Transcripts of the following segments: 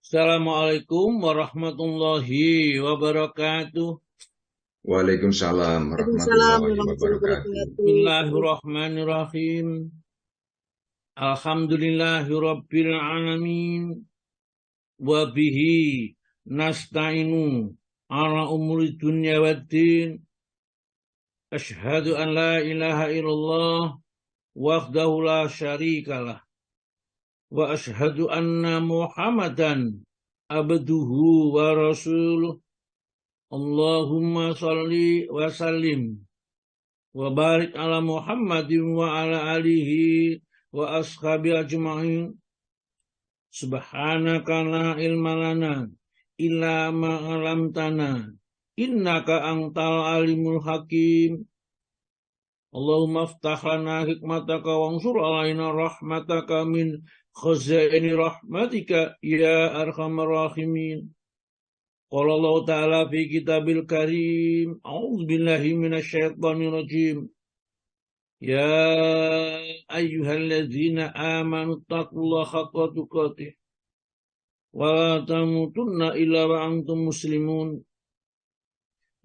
Assalamualaikum warahmatullahi wabarakatuh. Waalaikumsalam Waalaikumsalam warahmatullahi warahmatullahi wabarakatuh. wabarakatuh. Bismillahirrahmanirrahim. Alhamdulillahi rabbil alamin. Wa bihi nasta'inu ala umuri dunya waddin. Ashhadu an la ilaha illallah wahdahu la syarikalah. Wa ashhadu anna Muhammadan abduhu wa rasuluh. Allahumma salli wa sallim wa barik ala Muhammadin wa ala alihi wa ashabi ajma'in. Subhanaka la ilma lana illa ma 'allamtana innaka antal alimul hakim. Allahumma aftah lana hikmataka wansur alaina rahmataka min khazaini rahmatika ya arhamar rahimin. Qala Allah Ta'ala fi kitabil karim. A'udzu billahi minasyaitonir rajim. Ya ayyuhalladzina amanu taqullaha haqqa tuqatih wa la tamutunna illa wa antum muslimun.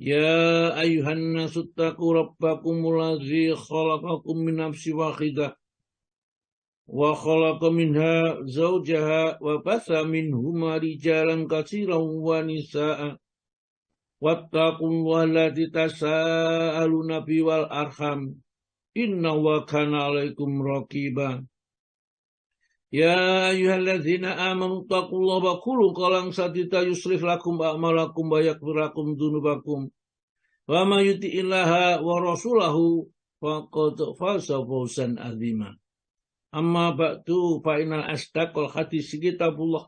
Ya ayyuhan nasu taqu rabbakumul ladzi khalaqakum min nafsin wahidah wa khalaqa minha zawjaha wa batha minhuma rijalan katsiran wa nisaa'a wattaqullaha alladzi tasaaluna bihi wal arham innahu kana 'alaikum raqiba. Ya ayyuhalladzina amanu taqullaha wa qulu qawlan sadida yuslih lakum a'malakum wa yaghfir lakum dzunubakum wa may yuti'illaha wa rasulahu faqad faza fawzan 'azima. Amma ba'du fa innal asdaqal hadits kitabullah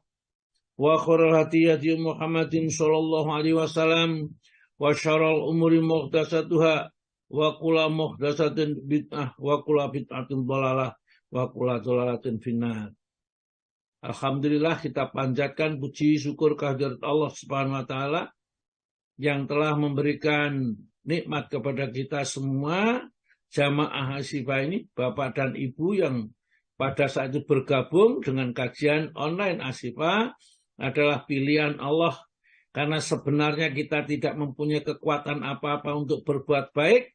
wa khairal hadi Muhammadin sallallahu alaihi wasallam wa syarrul umuri muhdatsatuha wa kullu muhdatsatin bid'ah wa kullu bid'atin dhalalah wa kullu dhalalatin finnar. Alhamdulillah, kita panjatkan puji syukur kehadirat Allah Subhanahu wa taala yang telah memberikan nikmat kepada kita semua jamaah Asyifa ini, Bapak dan Ibu yang pada saat itu bergabung dengan kajian online Asyifa adalah pilihan Allah, karena sebenarnya kita tidak mempunyai kekuatan apa-apa untuk berbuat baik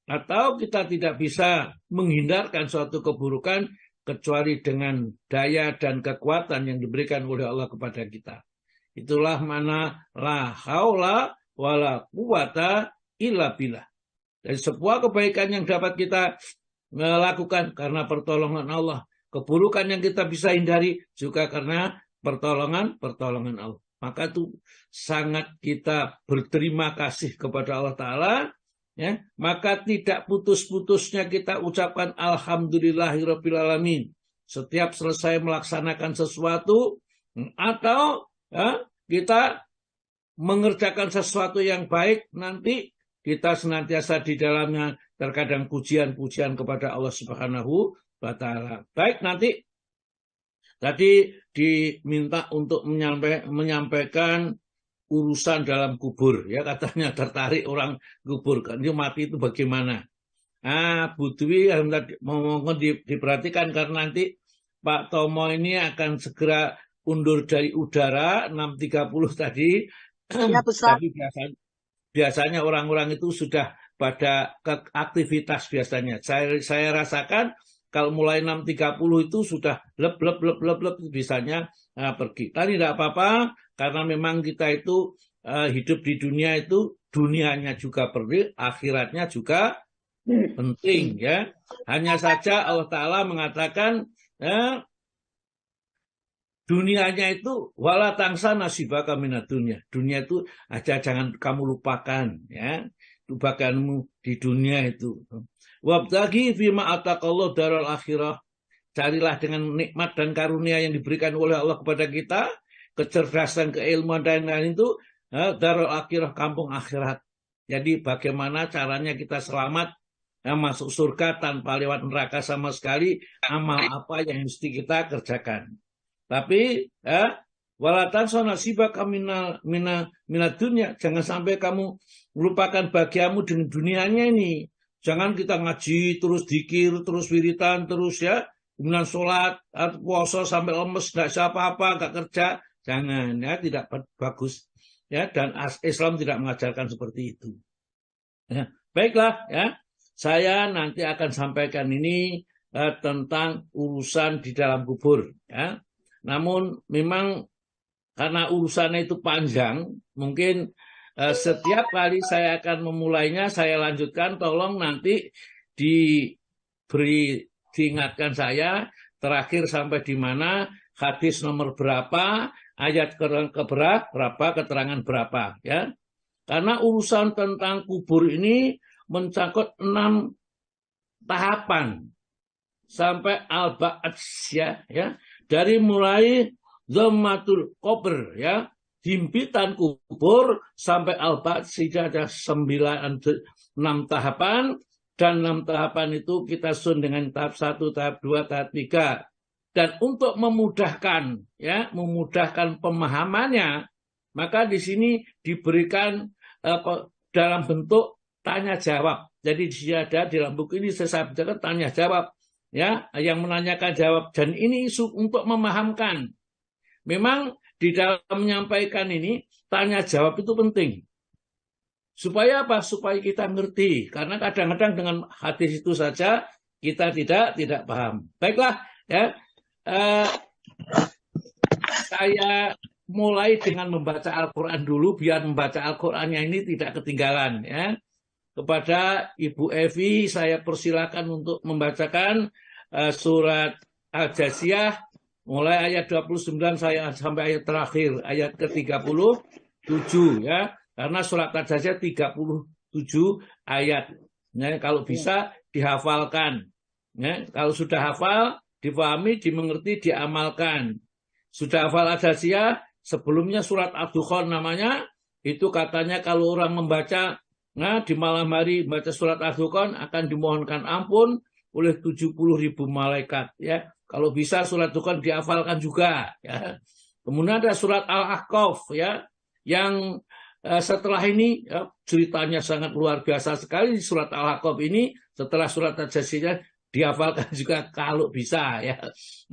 atau kita tidak bisa menghindarkan suatu keburukan kecuali dengan daya dan kekuatan yang diberikan oleh Allah kepada kita. Itulah mana la haula wala quwata illa billah. Dan sebuah kebaikan yang dapat kita lakukan karena pertolongan Allah. Keburukan yang kita bisa hindari juga karena pertolongan Allah. Maka itu sangat kita berterima kasih kepada Allah Ta'ala. Ya, maka tidak putus-putusnya kita ucapkan alhamdulillahirrabbilalamin setiap selesai melaksanakan sesuatu atau ya, kita mengerjakan sesuatu yang baik, nanti kita senantiasa di dalamnya terkadang pujian-pujian kepada Allah Subhanahu wa ta'ala. Baik, nanti tadi diminta untuk menyampaikan urusan dalam kubur, ya, katanya tertarik orang kubur, kan dia mati itu bagaimana. Bu Dwi mohon diperhatikan karena nanti Pak Tomo ini akan segera undur dari udara 6.30 tadi. Ya, tapi biasanya orang-orang itu sudah pada aktivitas biasanya. Saya rasakan kalau mulai 6.30 itu sudah lep bisanya pergi. Tapi tidak apa-apa, karena memang kita itu hidup di dunia itu dunianya juga perlu, akhiratnya juga penting, ya. Hanya saja Allah Ta'ala mengatakan dunianya itu wala tangsa nasibaka minad dunya. Dunia itu aja jangan kamu lupakan, ya. Itu bagianmu di dunia itu. Wabtaghi fima ataqallahu daral akhirah. Carilah dengan nikmat dan karunia yang diberikan oleh Allah kepada kita, kecerdasan, keilmuan dan lain itu, daral akhirah, kampung akhirat. Jadi bagaimana caranya kita selamat masuk surga tanpa lewat neraka sama sekali, amal apa yang mesti kita kerjakan. Tapi walatan sonasibaka minad dunya, jangan sampai kamu melupakan bagiamu dengan dunianya ini. Jangan kita ngaji terus dikir, terus wiritan terus, ya, kemudian sholat, puasa sampai lemes, nggak siapa apa, nggak kerja. Jangan, ya, tidak bagus. Ya, dan Islam tidak mengajarkan seperti itu. Ya, baiklah, ya. Saya nanti akan sampaikan ini tentang urusan di dalam kubur, ya. Namun memang karena urusannya itu panjang, mungkin setiap kali saya akan memulainya, saya lanjutkan, tolong nanti diingatkan saya terakhir sampai di mana, hadis nomor berapa, ayat berapa, keterangan berapa, ya. Karena urusan tentang kubur ini mencakup 6 tahapan sampai al-ba'ats, ya. Dari mulai Dhammatul Qabr, ya, himpitan kubur sampai al-ba'ats, ada 6 tahapan, dan 6 tahapan itu kita sun dengan tahap 1, tahap 2, tahap 3. Dan untuk memudahkan, ya, memudahkan pemahamannya, maka di sini diberikan dalam bentuk tanya jawab. Jadi ada di dalam buku ini saya bacakan tanya jawab, ya, yang menanyakan jawab, dan ini untuk memahamkan. Memang di dalam menyampaikan ini tanya jawab itu penting. Supaya apa? Supaya kita ngerti. Karena kadang-kadang dengan hadis itu saja kita tidak paham. Baiklah, ya. Saya mulai dengan membaca Al-Quran dulu, biar membaca Al-Qurannya ini tidak ketinggalan, ya. Kepada Ibu Evi, saya persilakan untuk membacakan surat Al-Jasiyah, mulai ayat 29 saya sampai ayat terakhir, ayat ke-37, ya. Karena surat Al-Jasiyah 37 ayat. Ya, kalau bisa dihafalkan. Ya, kalau sudah hafal, dipahami, dimengerti, diamalkan. Sudah hafal Al-Jasiyah, sebelumnya surat Ad-Dukhan namanya, itu katanya kalau orang membaca, nah, di malam hari membaca surat Ad-Dukhan akan dimohonkan ampun oleh 70.000 malaikat, ya. Kalau bisa surat Dukhan dihafalkan juga, ya. Kemudian ada surat Al-Ahqaf, ya, yang setelah ini, ya, ceritanya sangat luar biasa sekali di surat Al-Ahqaf ini. Setelah surat Al-Jasiyah dihafalkan juga kalau bisa, ya.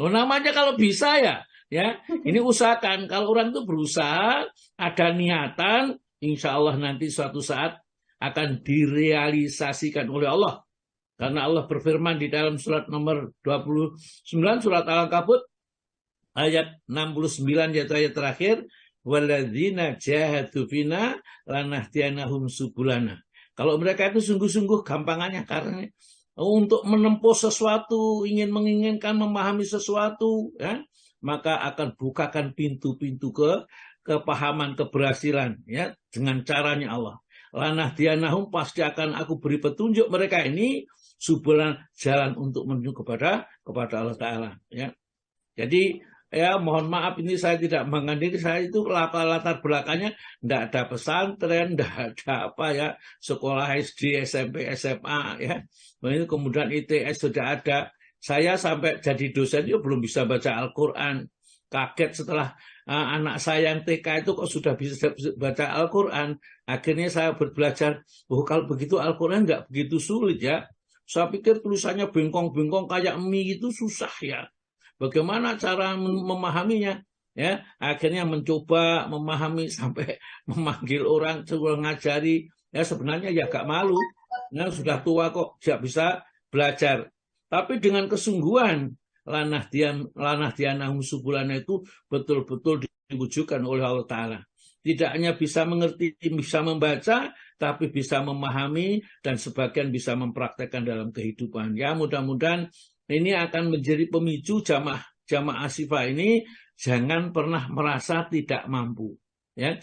Nah, namanya kalau bisa, ya. Ya, ini usahakan. Kalau orang itu berusaha, ada niatan, insya Allah nanti suatu saat akan direalisasikan oleh Allah. Karena Allah berfirman di dalam surat nomor 29, surat Al-Ankabut, ayat 69, yaitu ayat terakhir, walladzina jahadu fina lanahdiyanahum subulana. Kalau mereka itu sungguh-sungguh, gampangannya karena untuk menempuh sesuatu, menginginkan memahami sesuatu, ya, maka akan bukakan pintu-pintu kepahaman, keberhasilan, ya, dengan caranya Allah. Lanahdiyanahum, pasti akan aku beri petunjuk mereka ini subulan, jalan untuk menuju kepada Allah Ta'ala, ya. Jadi, ya, mohon maaf ini saya tidak mengandalkan, saya itu latar belakangnya tidak ada pesantren, tidak ada apa, ya, sekolah SD, SMP, SMA, ya. Kemudian ITS sudah ada. Saya sampai jadi dosen itu belum bisa baca Al-Quran. Kaget setelah anak saya yang TK itu kok sudah bisa baca Al-Quran. Akhirnya saya belajar, kalau begitu Al-Quran nggak begitu sulit, ya. Saya pikir tulisannya bengkong-bengkong kayak mie itu susah, ya. Bagaimana cara memahaminya? Ya, akhirnya mencoba memahami sampai memanggil orang, coba ngajari. Ya, sebenarnya ya agak malu. Nah, sudah tua kok tidak bisa belajar. Tapi dengan kesungguhan, lanahdiyanahum subulana itu betul-betul diwujudkan oleh Allah Ta'ala. Tidak hanya bisa mengerti, bisa membaca, tapi bisa memahami, dan sebagian bisa mempraktekkan dalam kehidupan. Ya, mudah-mudahan ini akan menjadi pemicu jamaah Asyifa ini jangan pernah merasa tidak mampu. Ya,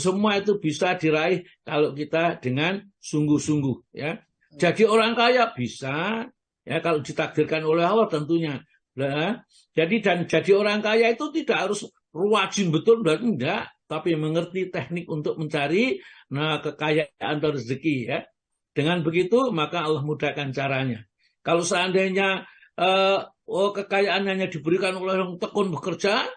semua itu bisa diraih kalau kita dengan sungguh-sungguh. Ya, jadi orang kaya bisa. Ya, kalau ditakdirkan oleh Allah tentunya. Nah, jadi orang kaya itu tidak harus rajin betul, enggak, tapi mengerti teknik untuk mencari kekayaan atau rezeki, ya. Dengan begitu maka Allah mudahkan caranya. Kalau seandainya kekayaan hanya diberikan oleh orang tekun bekerja,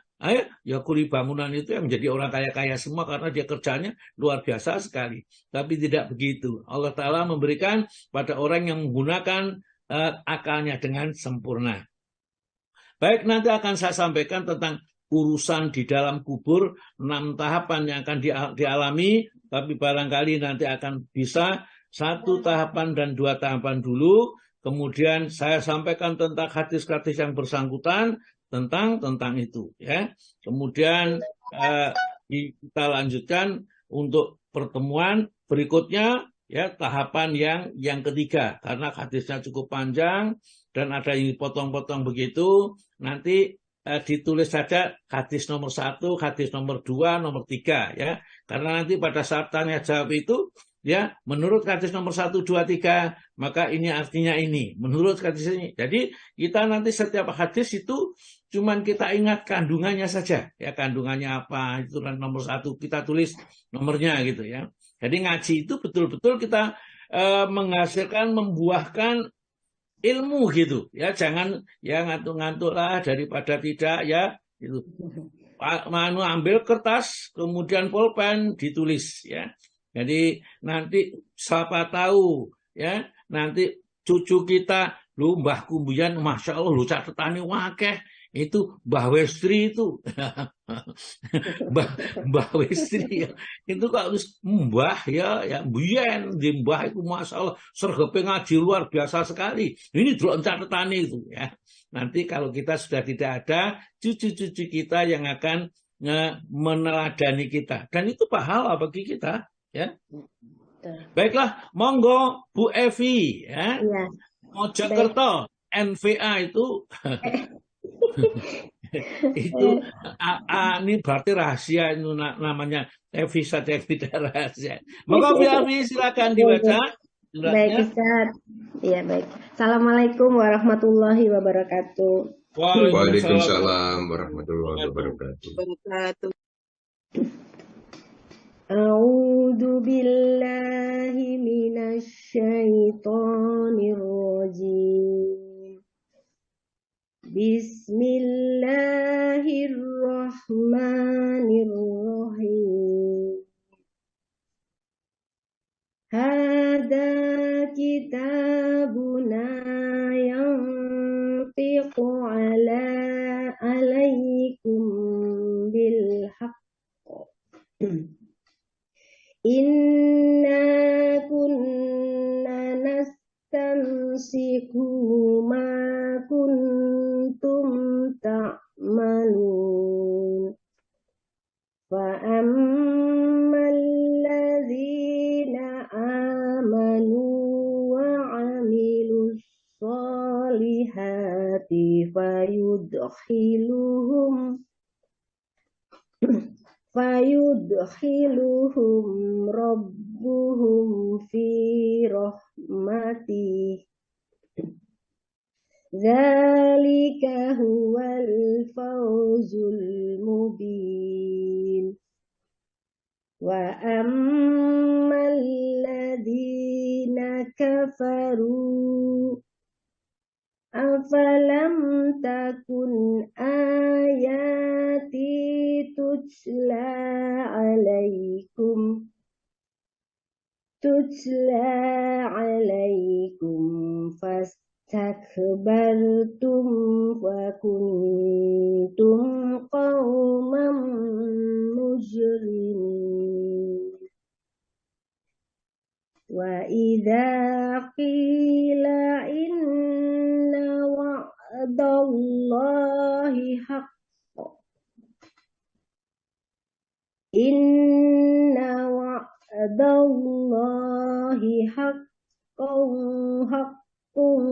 ya kuli bangunan itu yang menjadi orang kaya-kaya semua karena dia kerjanya luar biasa sekali. Tapi tidak begitu. Allah Ta'ala memberikan pada orang yang menggunakan akalnya dengan sempurna. Baik, nanti akan saya sampaikan tentang urusan di dalam kubur, 6 tahapan yang akan dialami, tapi barangkali nanti akan bisa 1 tahapan dan 2 tahapan dulu. Kemudian saya sampaikan tentang hadis-hadis yang bersangkutan tentang itu, ya. Kemudian kita lanjutkan untuk pertemuan berikutnya, ya, tahapan yang ketiga, karena hadisnya cukup panjang dan ada yang dipotong-potong begitu. Nanti ditulis saja hadis nomor 1, hadis nomor 2, nomor 3, ya. Karena nanti pada saat tanya jawab itu, ya, menurut hadis nomor 1, 2, 3, maka ini artinya ini. Menurut hadis ini. Jadi kita nanti setiap hadis itu cuman kita ingat kandungannya saja, ya, kandungannya apa, itu kan nomor 1 kita tulis nomornya gitu, ya. Jadi ngaji itu betul-betul kita menghasilkan, membuahkan ilmu gitu, ya. Jangan ya ngantuk-ngantuk lah daripada tidak, ya, itu. Ambil kertas kemudian pulpen ditulis, ya. Jadi nanti siapa tahu, ya, nanti cucu kita, lu Mbah Kumbian, masya Allah lu catetane wakeh, itu Mbah Westri itu. Mbah Westri, ya. Itu kok harus Mbah, ya Mbiyen di Mbah itu masalah sergepe ngaji luar biasa sekali. Ini delok catetane itu, ya. Nanti kalau kita sudah tidak ada, cucu-cucu kita yang akan meneladani kita, dan itu pahala bagi kita, ya. Baiklah, monggo Bu Evi, ya. Iya. Mojokerto, NVA itu itu ini berarti rahasia, itu namanya Evi saja tidak rahasia. Monggo Bu Evi silakan dibaca suratnya. Baik, Ustaz. Iya, baik. Assalamualaikum warahmatullahi wabarakatuh. Waalaikumsalam warahmatullahi wabarakatuh. A'udzu billahi minasy syaithanir rajim. Bismillahirrahmanirrahim. Hada kitabuna yantiqu alaikum bil haqq. Inna kunna nastansikhu ma kuntum ta'malun. Fa'ammal ladzina amanu wa 'amilus sholihati fayudkhiluhum rabbuhum fi rahmatih. Dzalika huwal fawzul mubin. Wa ammal ladzina kafaru afalam takun ayati tutla alaikum fastakbartum wa kuntum qauman mujrimin. Wa idza qila inna wa'dallahi haqqun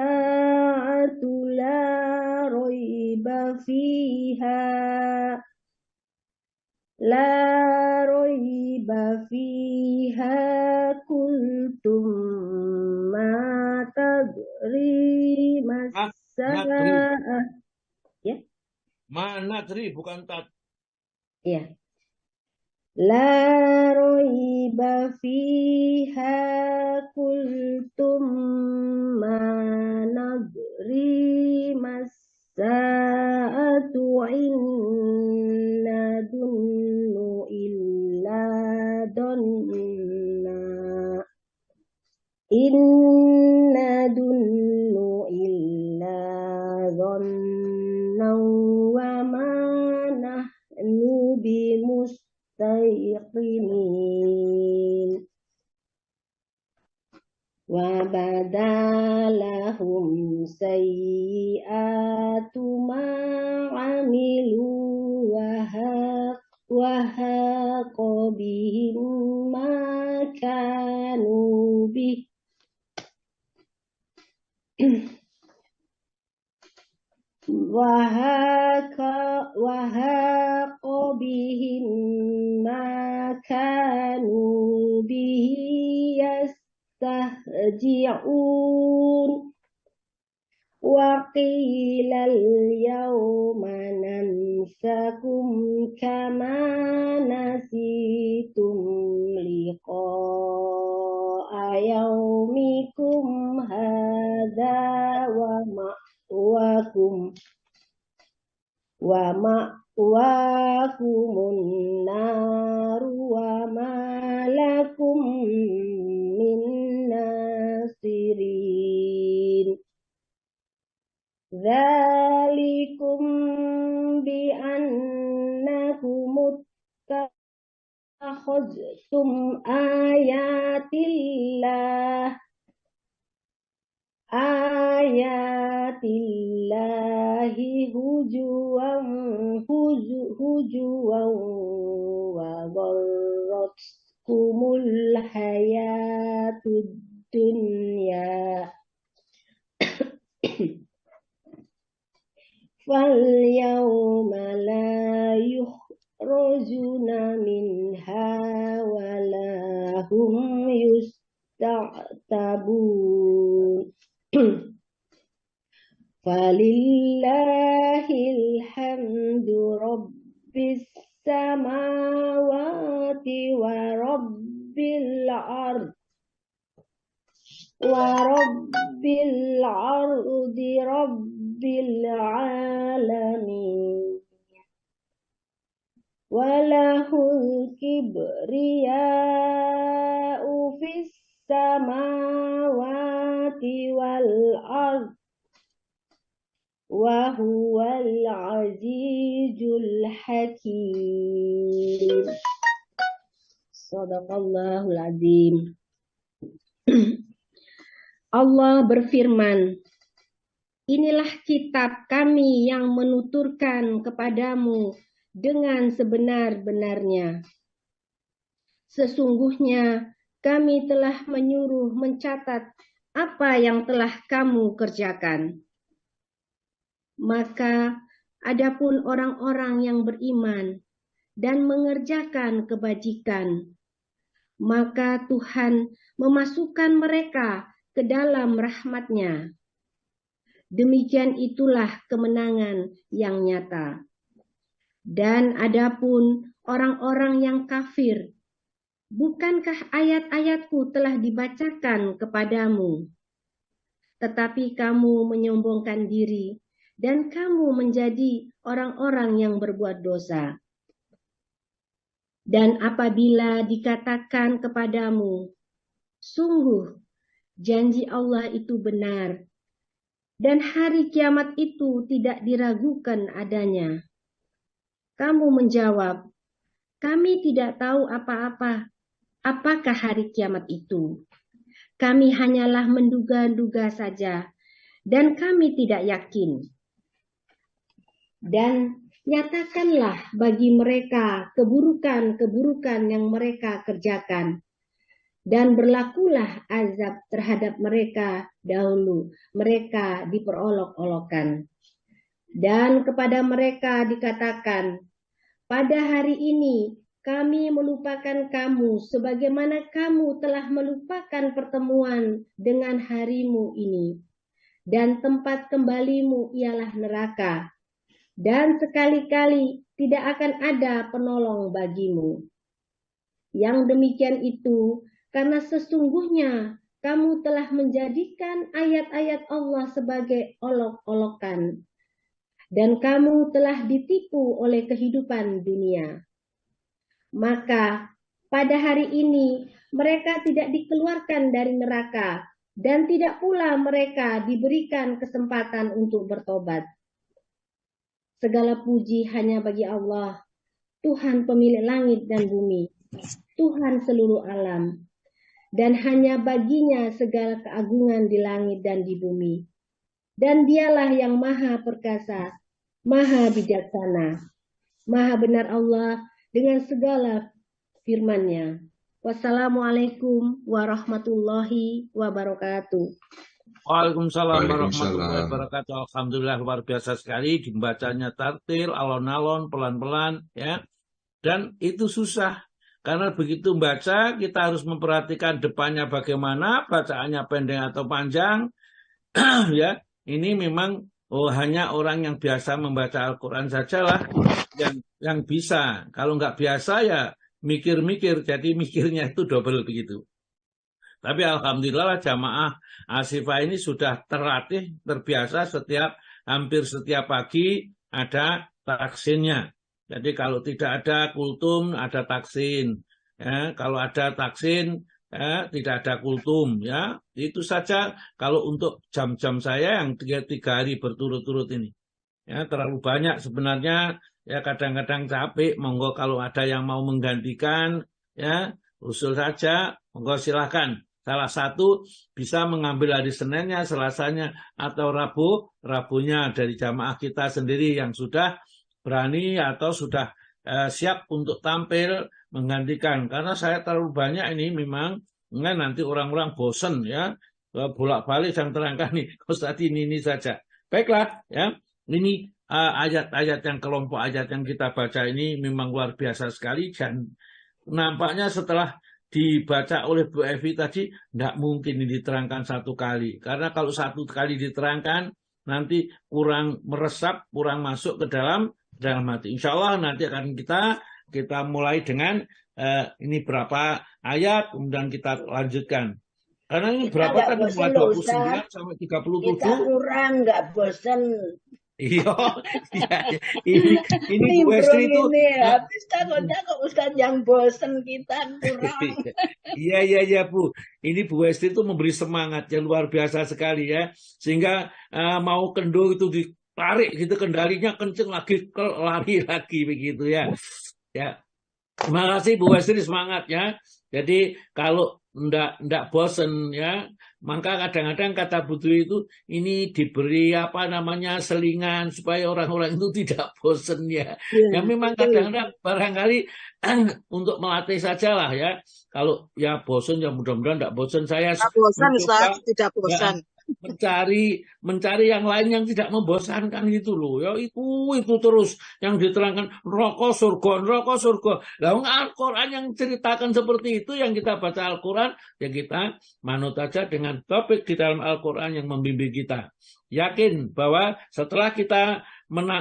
was-sa'atu la raiba fiha kultum ma tadri mas-sa'ah. Ya. Manadri bukan tat. Ya. La raiba fiha kultum ma nadri mas-sa'atu inna dunnu illa donna wa فبدالهم سيئات ما عملوا وهاق بهم ما كانوا به وهاق بهم ما كانوا به يستهزئون وقيل اليوم ننسكم كما نسيتم لقاء يومكم هذا ومأواكم النار وما لكم من ناصرين ذلكم بأنكم اتخذتم آيات الله هزوا وغرتكم الحياة الدنيا فاليوم لا يخرجون منها ولا هم يستعتبون فلله الحمد رب السماوات ورب الأرض رب العالمين وله الكبرياء في السماوات والأرض وهو العزيز الحكيم Sadaqallahul Azim. Allah berfirman, inilah kitab kami yang menuturkan kepadamu dengan sebenar-benarnya. Sesungguhnya kami telah menyuruh mencatat apa yang telah kamu kerjakan. Maka adapun orang-orang yang beriman dan mengerjakan kebajikan, maka Tuhan memasukkan mereka ke dalam rahmat-Nya. Demikian itulah kemenangan yang nyata. Dan adapun orang-orang yang kafir, bukankah ayat-ayatku telah dibacakan kepadamu? Tetapi kamu menyombongkan diri dan kamu menjadi orang-orang yang berbuat dosa. Dan apabila dikatakan kepadamu, sungguh janji Allah itu benar, dan hari kiamat itu tidak diragukan adanya, kamu menjawab, kami tidak tahu apa-apa. Apakah hari kiamat itu? Kami hanyalah menduga-duga saja, dan kami tidak yakin. Dan nyatakanlah bagi mereka keburukan-keburukan yang mereka kerjakan, dan berlakulah azab terhadap mereka dahulu mereka diperolok-olokkan. Dan kepada mereka dikatakan, pada hari ini kami melupakan kamu sebagaimana kamu telah melupakan pertemuan dengan harimu ini, dan tempat kembalimu ialah neraka. Dan sekali-kali tidak akan ada penolong bagimu. Yang demikian itu karena sesungguhnya kamu telah menjadikan ayat-ayat Allah sebagai olok-olokan, dan kamu telah ditipu oleh kehidupan dunia. Maka pada hari ini mereka tidak dikeluarkan dari neraka, dan tidak pula mereka diberikan kesempatan untuk bertobat. Segala puji hanya bagi Allah, Tuhan pemilik langit dan bumi, Tuhan seluruh alam. dan hanya baginya segala keagungan di langit dan di bumi. Dan dialah yang maha perkasa, maha bijaksana, maha benar Allah dengan segala firman-Nya. Wassalamualaikum warahmatullahi wabarakatuh. Waalaikumsalam warahmatullahi Waalaikumsalam. wabarakatuh. Alhamdulillah, luar biasa sekali dibacanya tartil, alon-alon, pelan-pelan, ya. Dan itu susah karena begitu membaca kita harus memperhatikan depannya bagaimana, bacaannya pendek atau panjang. Ya, ini memang hanya orang yang biasa membaca Al-Quran sajalah yang bisa. Kalau nggak biasa ya mikir-mikir, jadi mikirnya itu double begitu. Tapi alhamdulillah jamaah Asifah ini sudah terlatih, terbiasa hampir setiap pagi ada taksinnya. Jadi kalau tidak ada kultum, ada taksin. Ya, kalau ada taksin, ya, tidak ada kultum. Ya, itu saja kalau untuk jam-jam saya yang tiga hari berturut-turut ini. Ya, terlalu banyak sebenarnya. Ya, kadang-kadang capek. Monggo kalau ada yang mau menggantikan, ya, usul saja. Monggo silahkan. Salah satu bisa mengambil hari Seninnya, Selasanya, atau Rabunya dari jamaah kita sendiri yang sudah berani atau sudah siap untuk tampil menggantikan. Karena saya terlalu banyak ini memang nanti orang-orang bosen ya, bolak-balik yang terangkan nih, Ustaz ini saja. Baiklah ya, ini ayat-ayat yang kelompok ayat yang kita baca ini memang luar biasa sekali dan nampaknya setelah dibaca oleh Bu Evi tadi, tidak mungkin diterangkan satu kali. Karena kalau satu kali diterangkan, nanti kurang meresap, kurang masuk ke dalam hati. Insya Allah nanti akan kita mulai dengan ini berapa ayat, kemudian kita lanjutkan. Karena ini berapa kan mulai 29 sampai 37. Kita kurang, nggak bosan. Iya, ini Bu Estri itu habis takutnya kok Ustaz yang bosen kita kurang. Iya Bu. Ini Bu Estri itu memberi semangat yang luar biasa sekali ya, sehingga mau kendo itu ditarik gitu kendalinya kenceng lagi lari lagi begitu ya. Ya, terima kasih Bu Estri semangat ya. Jadi kalau ndak bosen ya, maka kadang-kadang kata Bu Dwi itu ini diberi selingan supaya orang-orang itu tidak bosen ya. Ya memang kadang-kadang barangkali untuk melatih sajalah ya. Kalau ya bosen ya mudah-mudahan tidak bosen. Saya bosan Ustaz, tidak bosan. Ya, mencari yang lain yang tidak membosankan gitu loh ya, itu terus yang diterangkan neraka surga. Lah Al-Quran yang ceritakan seperti itu, yang kita baca Al-Quran ya kita manut aja dengan topik di dalam Al-Quran yang membimbing kita. Yakin bahwa setelah kita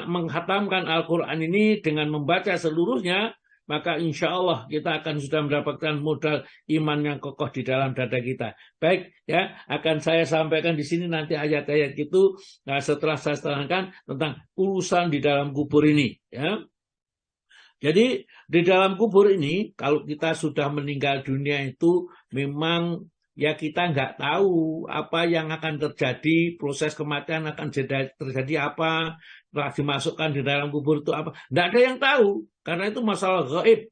menghatamkan Al-Quran ini dengan membaca seluruhnya, maka insya Allah kita akan sudah mendapatkan modal iman yang kokoh di dalam dada kita. Baik, ya, akan saya sampaikan di sini nanti ayat-ayat itu setelah saya terangkan tentang urusan di dalam kubur ini. Ya. Jadi di dalam kubur ini, kalau kita sudah meninggal dunia itu memang ya kita nggak tahu apa yang akan terjadi, proses kematian akan terjadi apa, setelah dimasukkan di dalam kubur itu apa. Nggak ada yang tahu, karena itu masalah gaib.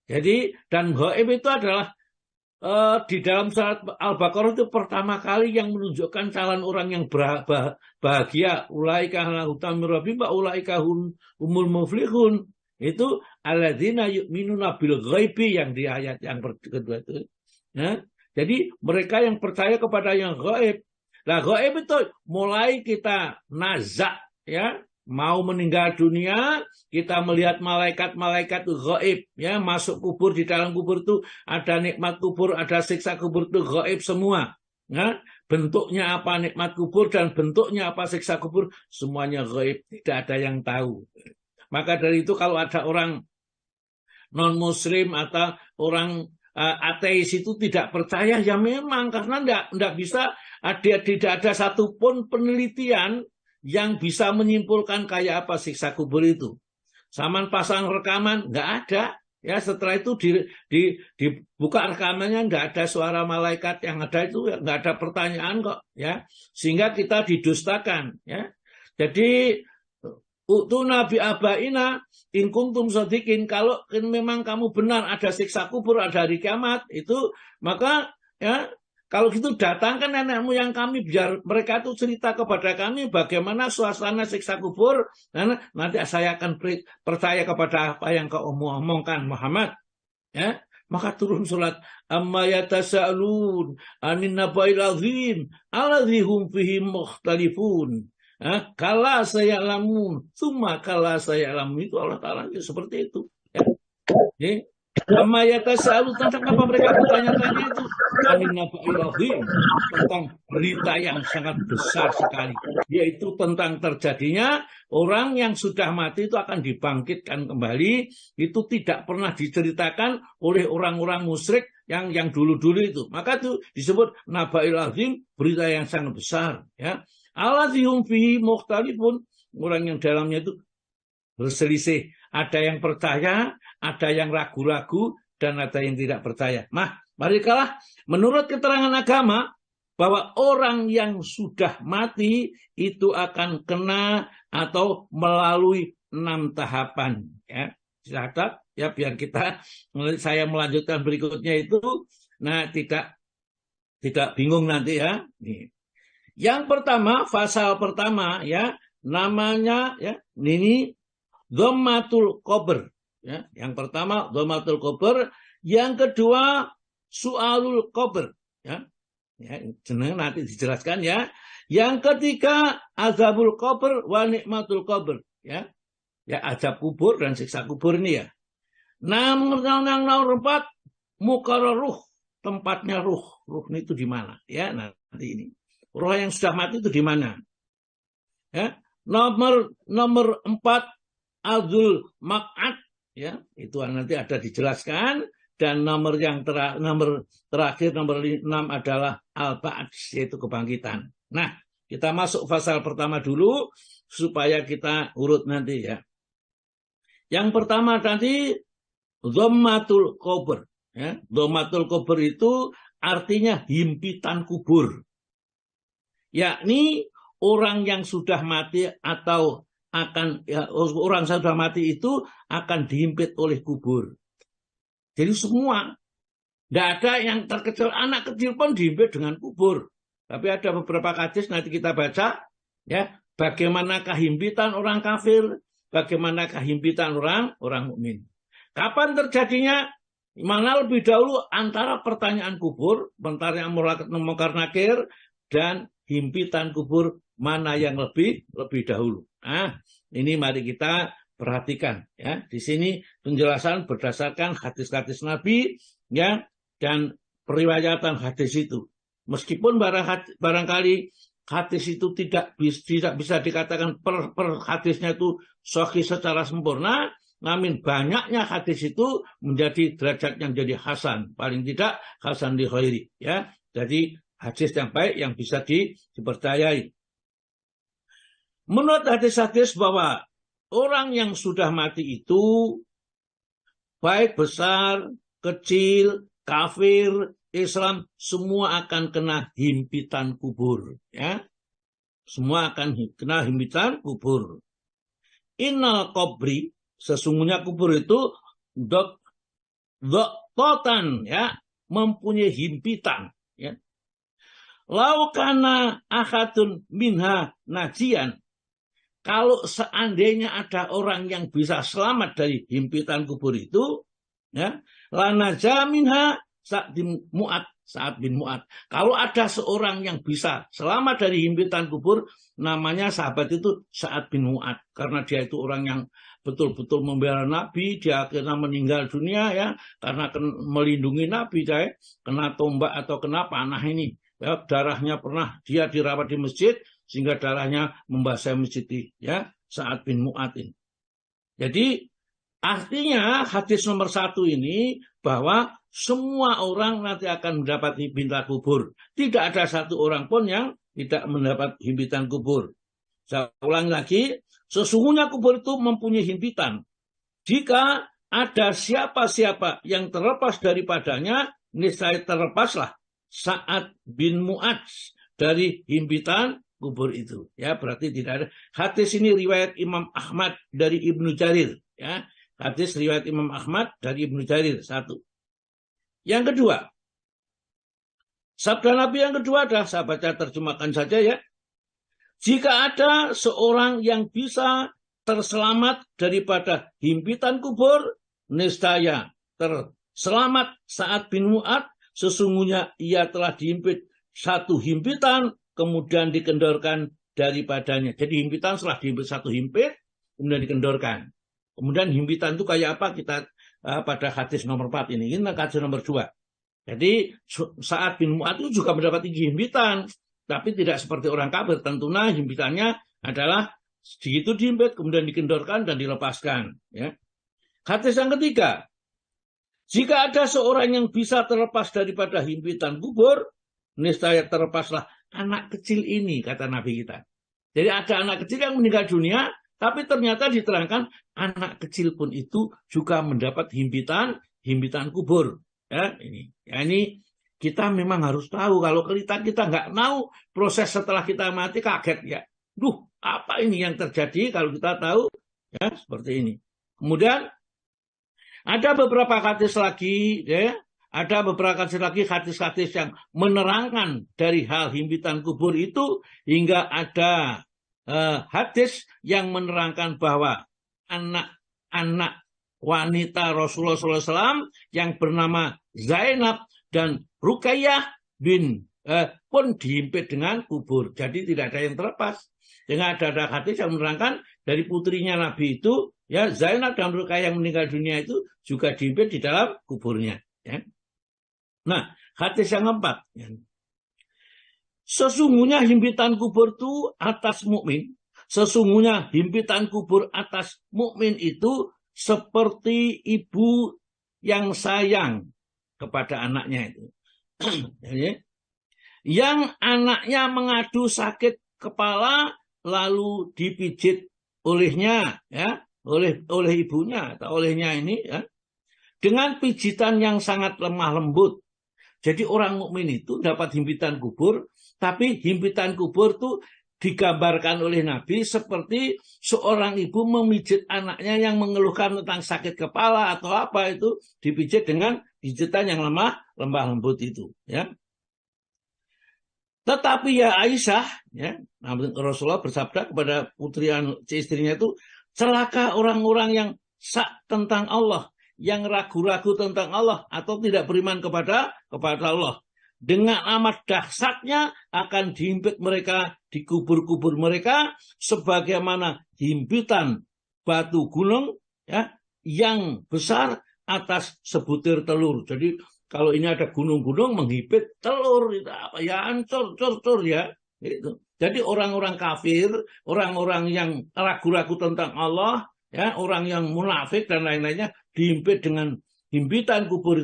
Jadi, dan gaib itu adalah di dalam surat Al-Baqarah itu pertama kali yang menunjukkan calon orang yang bahagia. Ulaika ala hutam min rabbihim wa ulaika humul muflihun. Itu alladzina yu'minuna bil ghaibi yang di ayat yang kedua itu. Nah, jadi mereka yang percaya kepada yang gaib. Nah, gaib itu mulai kita nazak ya, mau meninggal dunia, kita melihat malaikat-malaikat itu gaib ya, masuk kubur, di dalam kubur itu ada nikmat kubur, ada siksa kubur, itu gaib semua. Ya, bentuknya apa nikmat kubur dan bentuknya apa siksa kubur, semuanya gaib, tidak ada yang tahu. Maka dari itu kalau ada orang non-muslim atau orang ateis itu tidak percaya, ya memang karena tidak bisa tidak ada satupun penelitian yang bisa menyimpulkan kayak apa siksa kubur itu. Saman pasang rekaman nggak ada ya, setelah itu dibuka rekamannya nggak ada suara malaikat, yang ada itu nggak ada pertanyaan kok ya, sehingga kita didustakan ya. Jadi Utuna bi abaina in kuntum shadiqin, kalau memang kamu benar ada siksa kubur, ada hari kiamat itu, maka ya. Kalau gitu datangkan nenek moyang kami biar mereka itu cerita kepada kami bagaimana suasana siksa kubur. Dan nanti saya akan percaya kepada apa yang kau omongkan Muhammad. Ya, maka turun surat amma yatasaalun anin nabail azim alladzi hum fihi mukhtalifun. Kala saya lamun, summa kala saya lamun, itu Allah Ta'ala seperti itu. Ya. Amma yatasaalun, tentang apa mereka bertanya-tanya itu? Anin nabail azim, tentang berita yang sangat besar sekali, yaitu tentang terjadinya orang yang sudah mati itu akan dibangkitkan kembali. Itu tidak pernah diceritakan oleh orang-orang musyrik yang dulu-dulu itu. Maka itu disebut nabail azim, berita yang sangat besar. Ya, alladzihum fihi mukhtalifun, orang yang dalamnya itu berselisih. Ada yang percaya, ada yang ragu-ragu, dan ada yang tidak percaya. Marikalah menurut keterangan agama bahwa orang yang sudah mati itu akan kena atau melalui 6 tahapan. Ya, catat ya biar saya melanjutkan berikutnya itu, tidak bingung nanti ya. Nih. Yang pertama, pasal pertama ya, namanya ya ini dhammatul qabr. Ya, yang pertama dhammatul qabr, yang kedua su'alul qabr. Ya, nanti dijelaskan ya. Yang ketiga azabul qabr wa nikmatul qabr. Ya, azab kubur dan siksa kubur ini ya. Nomor 4 muqarrar ruh, tempatnya ruh. Ruh itu di mana? Ya, nanti ini. Roh yang sudah mati itu di mana? Ya. Nomor 4 azul maq'ad, ya, itu nanti ada dijelaskan. Dan nomor terakhir nomor 6 adalah al-ba'd, yaitu kebangkitan. Nah, kita masuk pasal pertama dulu supaya kita urut nanti ya. Yang pertama tadi dhammatul qabr, ya. Dhammatul qabr itu artinya himpitan kubur. Yakni orang yang sudah mati atau orang sudah mati itu akan dihimpit oleh kubur. Jadi semua, tidak ada yang terkecil, anak kecil pun dihimpit dengan kubur. Tapi ada beberapa hadis nanti kita baca, ya, bagaimana himpitan orang kafir, bagaimana himpitan orang mukmin. Kapan terjadinya? Mana lebih dahulu antara pertanyaan kubur, pertanyaan munkar nakir, dan himpitan kubur, mana yang lebih dahulu. Ini mari kita perhatikan ya. Di sini penjelasan berdasarkan hadis-hadis Nabi ya, dan periwayatan hadis itu. Meskipun barangkali hadis itu tidak bisa dikatakan per hadisnya itu sahih secara sempurna, namun banyaknya hadis itu menjadi derajat yang jadi hasan, paling tidak hasan li ghairi ya. Jadi hadis yang baik yang bisa dipercayai. Menurut hadis-hadis bahwa orang yang sudah mati itu baik besar, kecil, kafir, Islam, semua akan kena himpitan kubur. Ya, semua akan kena himpitan kubur. Innal qabri, sesungguhnya kubur itu doktotan, ya, mempunyai himpitan. Ya. Lau kana ahadun minha najian. Kalau seandainya ada orang yang bisa selamat dari himpitan kubur itu, ya, lana jaminha Sa'ad bin Mu'ad. Kalau ada seorang yang bisa selamat dari himpitan kubur, namanya sahabat itu Sa'ad bin Mu'ad. Karena dia itu orang yang betul-betul membela Nabi, dia akhirnya meninggal dunia ya, karena melindungi Nabi, dia kena tombak atau kena panah ini. Ya, darahnya pernah dia dirawat di masjid, sehingga darahnya membasahi masjid ya, Sa'ad bin Mu'ad ini. Jadi artinya hadis nomor 1 ini bahwa semua orang nanti akan mendapat himpitan kubur. Tidak ada satu orang pun yang tidak mendapat himpitan kubur. Saya ulang lagi, sesungguhnya kubur itu mempunyai himpitan. Jika ada siapa-siapa yang terlepas daripadanya, niscaya terlepaslah Sa'ad bin Mu'ad dari himpitan kubur itu. Ya, berarti tidak ada. Hadis ini riwayat Imam Ahmad dari Ibnu Jarir. Ya, hadis riwayat Imam Ahmad dari Ibnu Jarir 1. Yang kedua, Sabda Nabi yang kedua adalah, saya baca terjemahkan saja ya. Jika ada seorang yang bisa terselamat daripada himpitan kubur, niscaya terselamat Sa'ad bin Mu'adz. Sesungguhnya ia telah dihimpit satu himpitan, kemudian dikendorkan daripadanya. Jadi himpitan setelah dihimpit satu himpit, kemudian dikendorkan. Kemudian himpitan itu kayak apa? Kita pada hadis nomor 4 ini. Ini hadis nomor 2. Jadi Sa'ad bin Mu'adz itu juga mendapat himpitan, tapi tidak seperti orang kafir. Tentunya himpitannya adalah segitu dihimpit, kemudian dikendorkan dan dilepaskan. Ya. Hadis yang ketiga, jika ada seorang yang bisa terlepas daripada himpitan kubur, niscaya terlepaslah anak kecil ini, kata Nabi kita. Jadi ada anak kecil yang meninggal dunia, tapi ternyata diterangkan anak kecil pun itu juga mendapat himpitan kubur. Ya, ini kita memang harus tahu. Kalau kita nggak tahu proses setelah kita mati, kaget ya. Duh, apa ini yang terjadi? Kalau kita tahu, ya seperti ini. Kemudian ada beberapa hadis lagi, ya. Ada beberapa hadis-hadis yang menerangkan dari hal himpitan kubur itu, hingga ada hadis yang menerangkan bahwa anak-anak wanita Rasulullah SAW yang bernama Zainab dan Ruqayyah pun dihimpit dengan kubur. Jadi tidak ada yang terlepas. Dengan ada hadis yang menerangkan dari putrinya Nabi itu, ya Zainab dan Ruqayyah yang meninggal dunia itu juga dihimpit di dalam kuburnya. Ya. Nah, hadis yang keempat. Ya. Sesungguhnya himpitan kubur itu atas mukmin. Sesungguhnya himpitan kubur atas mukmin itu seperti ibu yang sayang kepada anaknya itu. Yang anaknya mengadu sakit kepala lalu dipijit olehnya, ya, oleh ibunya atau olehnya ini, ya, dengan pijitan yang sangat lemah lembut. Jadi orang mukmin itu dapat himpitan kubur, tapi himpitan kubur itu digambarkan oleh Nabi seperti seorang ibu memijit anaknya yang mengeluhkan tentang sakit kepala atau apa, itu dipijit dengan pijitan yang lemah lembut itu, ya. Tetapi ya Aisyah, ya, Rasulullah bersabda kepada putri istrinya itu, celaka orang-orang yang sak tentang Allah, yang ragu-ragu tentang Allah atau tidak beriman kepada Allah. Dengan amat dahsyatnya akan dihimpit mereka di kubur-kubur mereka sebagaimana himpitan batu gunung, ya, yang besar atas sebutir telur. Jadi kalau ini ada gunung-gunung menghimpit telur, ya hancur, ya. Gitu. Jadi orang-orang kafir, orang-orang yang ragu-ragu tentang Allah, ya, orang yang munafik dan lain-lainnya dihimpit dengan himpitan kubur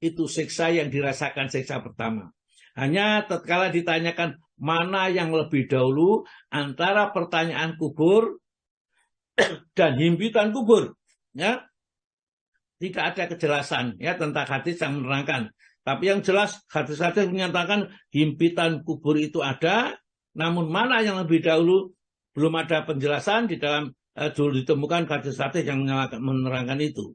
itu siksa yang dirasakan siksa pertama. Hanya tatkala ditanyakan mana yang lebih dahulu antara pertanyaan kubur dan himpitan kubur, ya, tidak ada kejelasan, ya, tentang hadis yang menerangkan. Tapi yang jelas hadis-hadis menyatakan himpitan kubur itu ada, namun mana yang lebih dahulu belum ada penjelasan di dalam dulu ditemukan hadis-hadis yang menerangkan itu.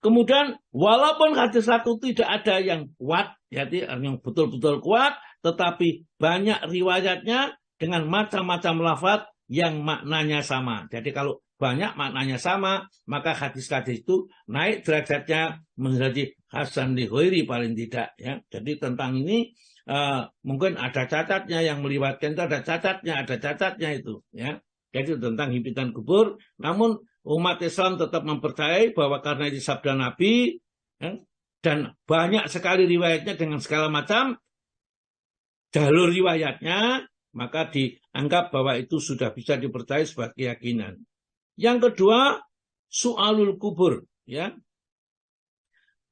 Kemudian walaupun hadis satu tidak ada yang kuat, jadi yang betul-betul kuat, tetapi banyak riwayatnya dengan macam-macam lafaz yang maknanya sama. Jadi kalau banyak maknanya sama, maka hadis-hadis itu naik derajatnya menjadi hasan li ghairi paling tidak, ya. Jadi tentang ini mungkin ada cacatnya, yang meliwatkan itu ada cacatnya itu, ya. Jadi tentang himpitan kubur, namun umat Islam tetap mempercayai bahwa karena ini sabda Nabi, ya, dan banyak sekali riwayatnya dengan segala macam jalur riwayatnya, maka dianggap bahwa itu sudah bisa dipercayai sebagai keyakinan. Yang kedua, su'alul kubur, ya.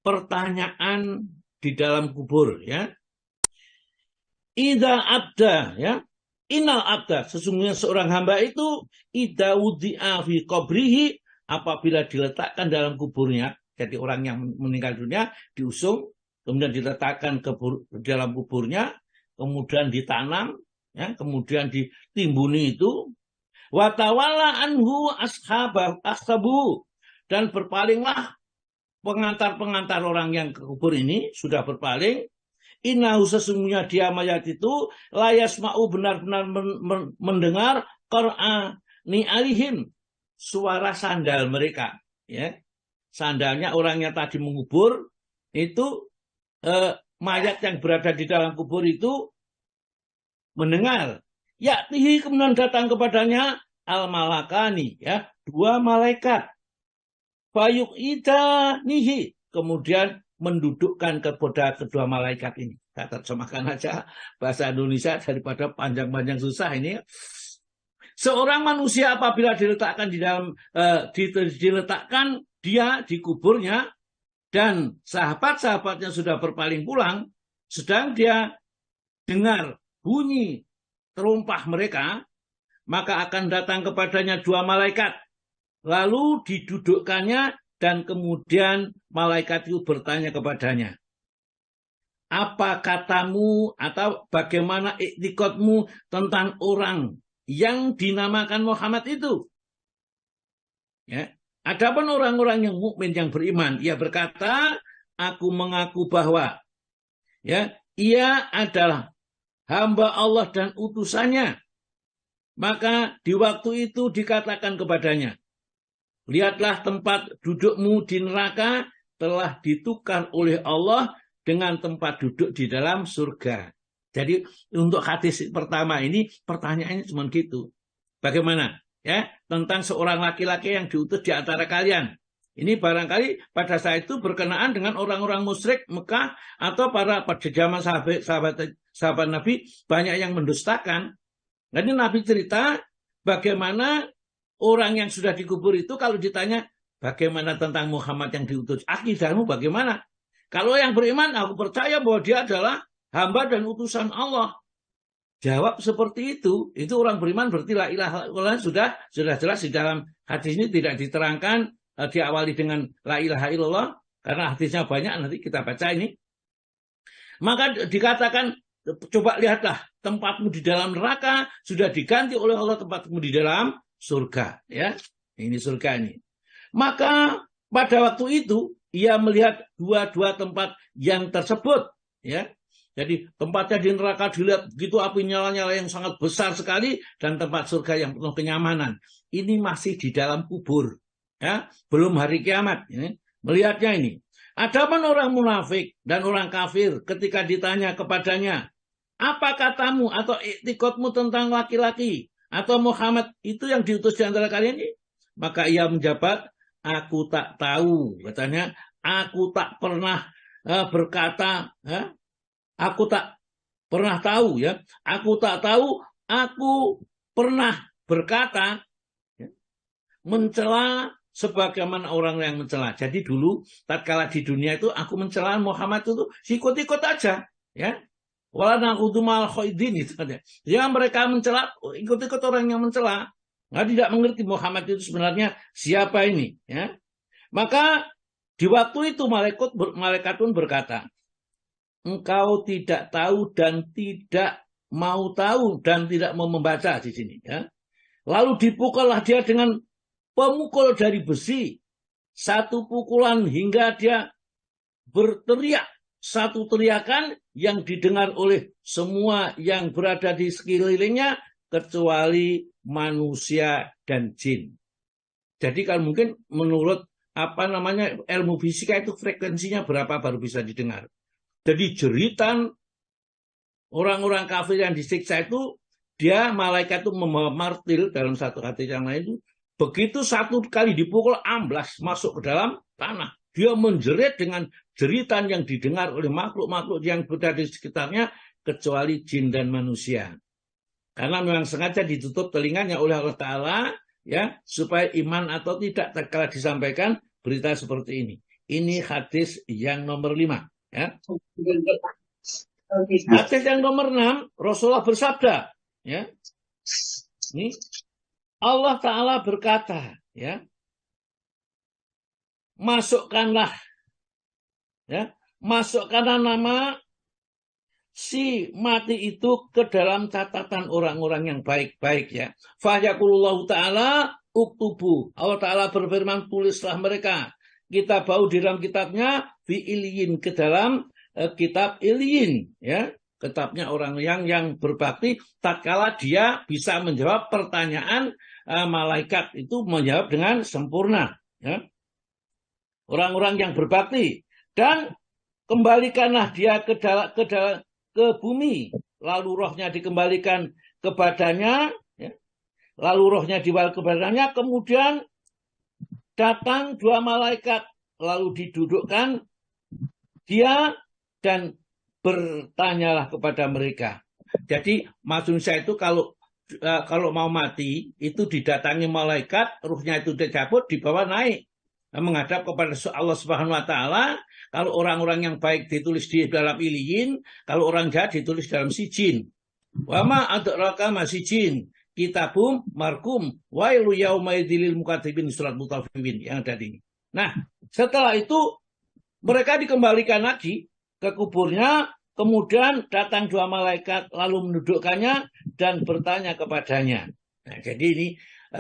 Pertanyaan di dalam kubur, ya. Idza abda, ya. Innal abda, sesungguhnya seorang hamba itu idza wudi'a fi qabrihi, apabila diletakkan dalam kuburnya. Jadi orang yang meninggal dunia diusung, kemudian diletakkan ke dalam kuburnya, kemudian ditanam, ya, kemudian ditimbuni itu. Wa tawalla anhu ashabu, dan berpalinglah pengantar-pengantar orang yang ke kubur ini sudah berpaling. Innahu sesungguhnya dia mayat itu layas mau benar-benar mendengar qur'ani alihim, suara sandal mereka, ya. Sandalnya orang yang tadi mengubur itu, mayat yang berada di dalam kubur itu mendengar. Yaktihi, kemudian datang kepadanya al-malakani, ya, dua malaikat. Fayuk nihi, kemudian mendudukkan kepada kedua malaikat ini. Saya terjemahkan aja bahasa Indonesia daripada panjang-panjang susah ini. Seorang manusia apabila diletakkan di dalam diletakkan dia di kuburnya dan sahabat-sahabatnya sudah berpaling pulang, sedang dia dengar bunyi terumpah mereka, maka akan datang kepadanya dua malaikat. Lalu didudukkannya dan kemudian malaikat itu bertanya kepadanya, apa katamu atau bagaimana iktikadmu tentang orang yang dinamakan Muhammad itu? Ya. Adapun orang-orang yang mukmin yang beriman, ia berkata, aku mengaku bahwa, ya, ia adalah hamba Allah dan utusannya. Maka di waktu itu dikatakan kepadanya, lihatlah tempat dudukmu di neraka telah ditukar oleh Allah dengan tempat duduk di dalam surga. Jadi untuk hadis pertama ini pertanyaannya cuma gitu. Bagaimana? Ya, tentang seorang laki-laki yang diutus di antara kalian. Ini barangkali pada saat itu berkenaan dengan orang-orang musyrik Mekah atau pada zaman sahabat Nabi banyak yang mendustakan. Jadi Nabi cerita bagaimana orang yang sudah dikubur itu kalau ditanya bagaimana tentang Muhammad yang diutus, akidahmu bagaimana? Kalau yang beriman, aku percaya bahwa dia adalah hamba dan utusan Allah. Jawab seperti itu orang beriman berarti la ilaha illallah sudah jelas di dalam hadis ini tidak diterangkan diawali dengan la ilaha illallah karena hadisnya banyak, nanti kita baca ini. Maka dikatakan, coba lihatlah tempatmu di dalam neraka sudah diganti oleh Allah tempatmu di dalam surga, ya. Ini surga ini. Maka pada waktu itu ia melihat dua tempat yang tersebut, ya. Jadi tempatnya di neraka dilihat begitu api nyala-nyala yang sangat besar sekali dan tempat surga yang penuh kenyamanan. Ini masih di dalam kubur, ya, belum hari kiamat. Ya. Melihatnya ini. Adapun orang munafik dan orang kafir ketika ditanya kepadanya, apa katamu atau iktikadmu tentang laki-laki atau Muhammad itu yang diutus di antara kalian ini? Maka ia menjawab, aku tak tahu. Katanya, aku tak pernah berkata, aku tak pernah tahu, ya. Aku tak tahu, aku pernah berkata, ya, mencela sebagaimana orang yang mencela. Jadi dulu tatkala di dunia itu aku mencela Muhammad itu ikut-ikut aja, ya. Wala naqudu mal khaidin itu aja. Ya mereka mencela, ikut-ikut orang yang mencela. Nggak tidak mengerti Muhammad itu sebenarnya siapa ini, ya. Maka di waktu itu malaikat pun berkata, engkau tidak tahu dan tidak mau tahu dan tidak mau membaca di sini, ya. Lalu dipukullah dia dengan pemukul dari besi, satu pukulan hingga dia berteriak, satu teriakan yang didengar oleh semua yang berada di sekelilingnya kecuali manusia dan jin. Jadi kalau mungkin menurut ilmu fisika itu frekuensinya berapa baru bisa didengar. Jadi jeritan orang-orang kafir yang disiksa itu, dia malaikat itu membawa martil dalam satu hadis yang lain itu, begitu satu kali dipukul amblas masuk ke dalam tanah. Dia menjerit dengan jeritan yang didengar oleh makhluk-makhluk yang berada di sekitarnya kecuali jin dan manusia. Karena memang sengaja ditutup telinganya oleh Allah Ta'ala, ya, supaya iman atau tidak tatkala disampaikan berita seperti ini. Ini hadis yang nomor 5. Ya. Hadis yang nomor 6, Rasulullah bersabda, ya. Ini Allah Ta'ala berkata, ya, masukkanlah nama si mati itu ke dalam catatan orang-orang yang baik-baik, ya. Fahyaqulullahu Ta'ala uktubu. Allah Ta'ala berfirman, tulislah mereka. Kita bau di dalam kitabnya fi iliyin, ke dalam kitab Iliyin, ya, kitabnya orang yang berbakti. Tatkala dia bisa menjawab pertanyaan malaikat itu, menjawab dengan sempurna, ya. Orang-orang yang berbakti. Dan kembalikanlah dia ke bumi, lalu rohnya dikembalikan ke badannya, ya. Lalu rohnya dibawa ke badannya, kemudian datang dua malaikat, lalu didudukkan dia dan bertanyalah kepada mereka. Jadi manusia itu kalau mau mati itu didatangi malaikat, ruhnya itu dicabut, dibawa naik menghadap kepada Allah Subhanahu wa taala. Kalau orang-orang yang baik ditulis di dalam Iliyin, kalau orang jahat ditulis dalam Sijin. Wa ma adraka ma Sijin, kitabum markum wailu yaumaidil mukadzibin, surat Mutaffifin yang ada ini. Nah, setelah itu mereka dikembalikan lagi ke kuburnya, kemudian datang dua malaikat lalu mendudukkannya dan bertanya kepadanya. Nah, jadi ini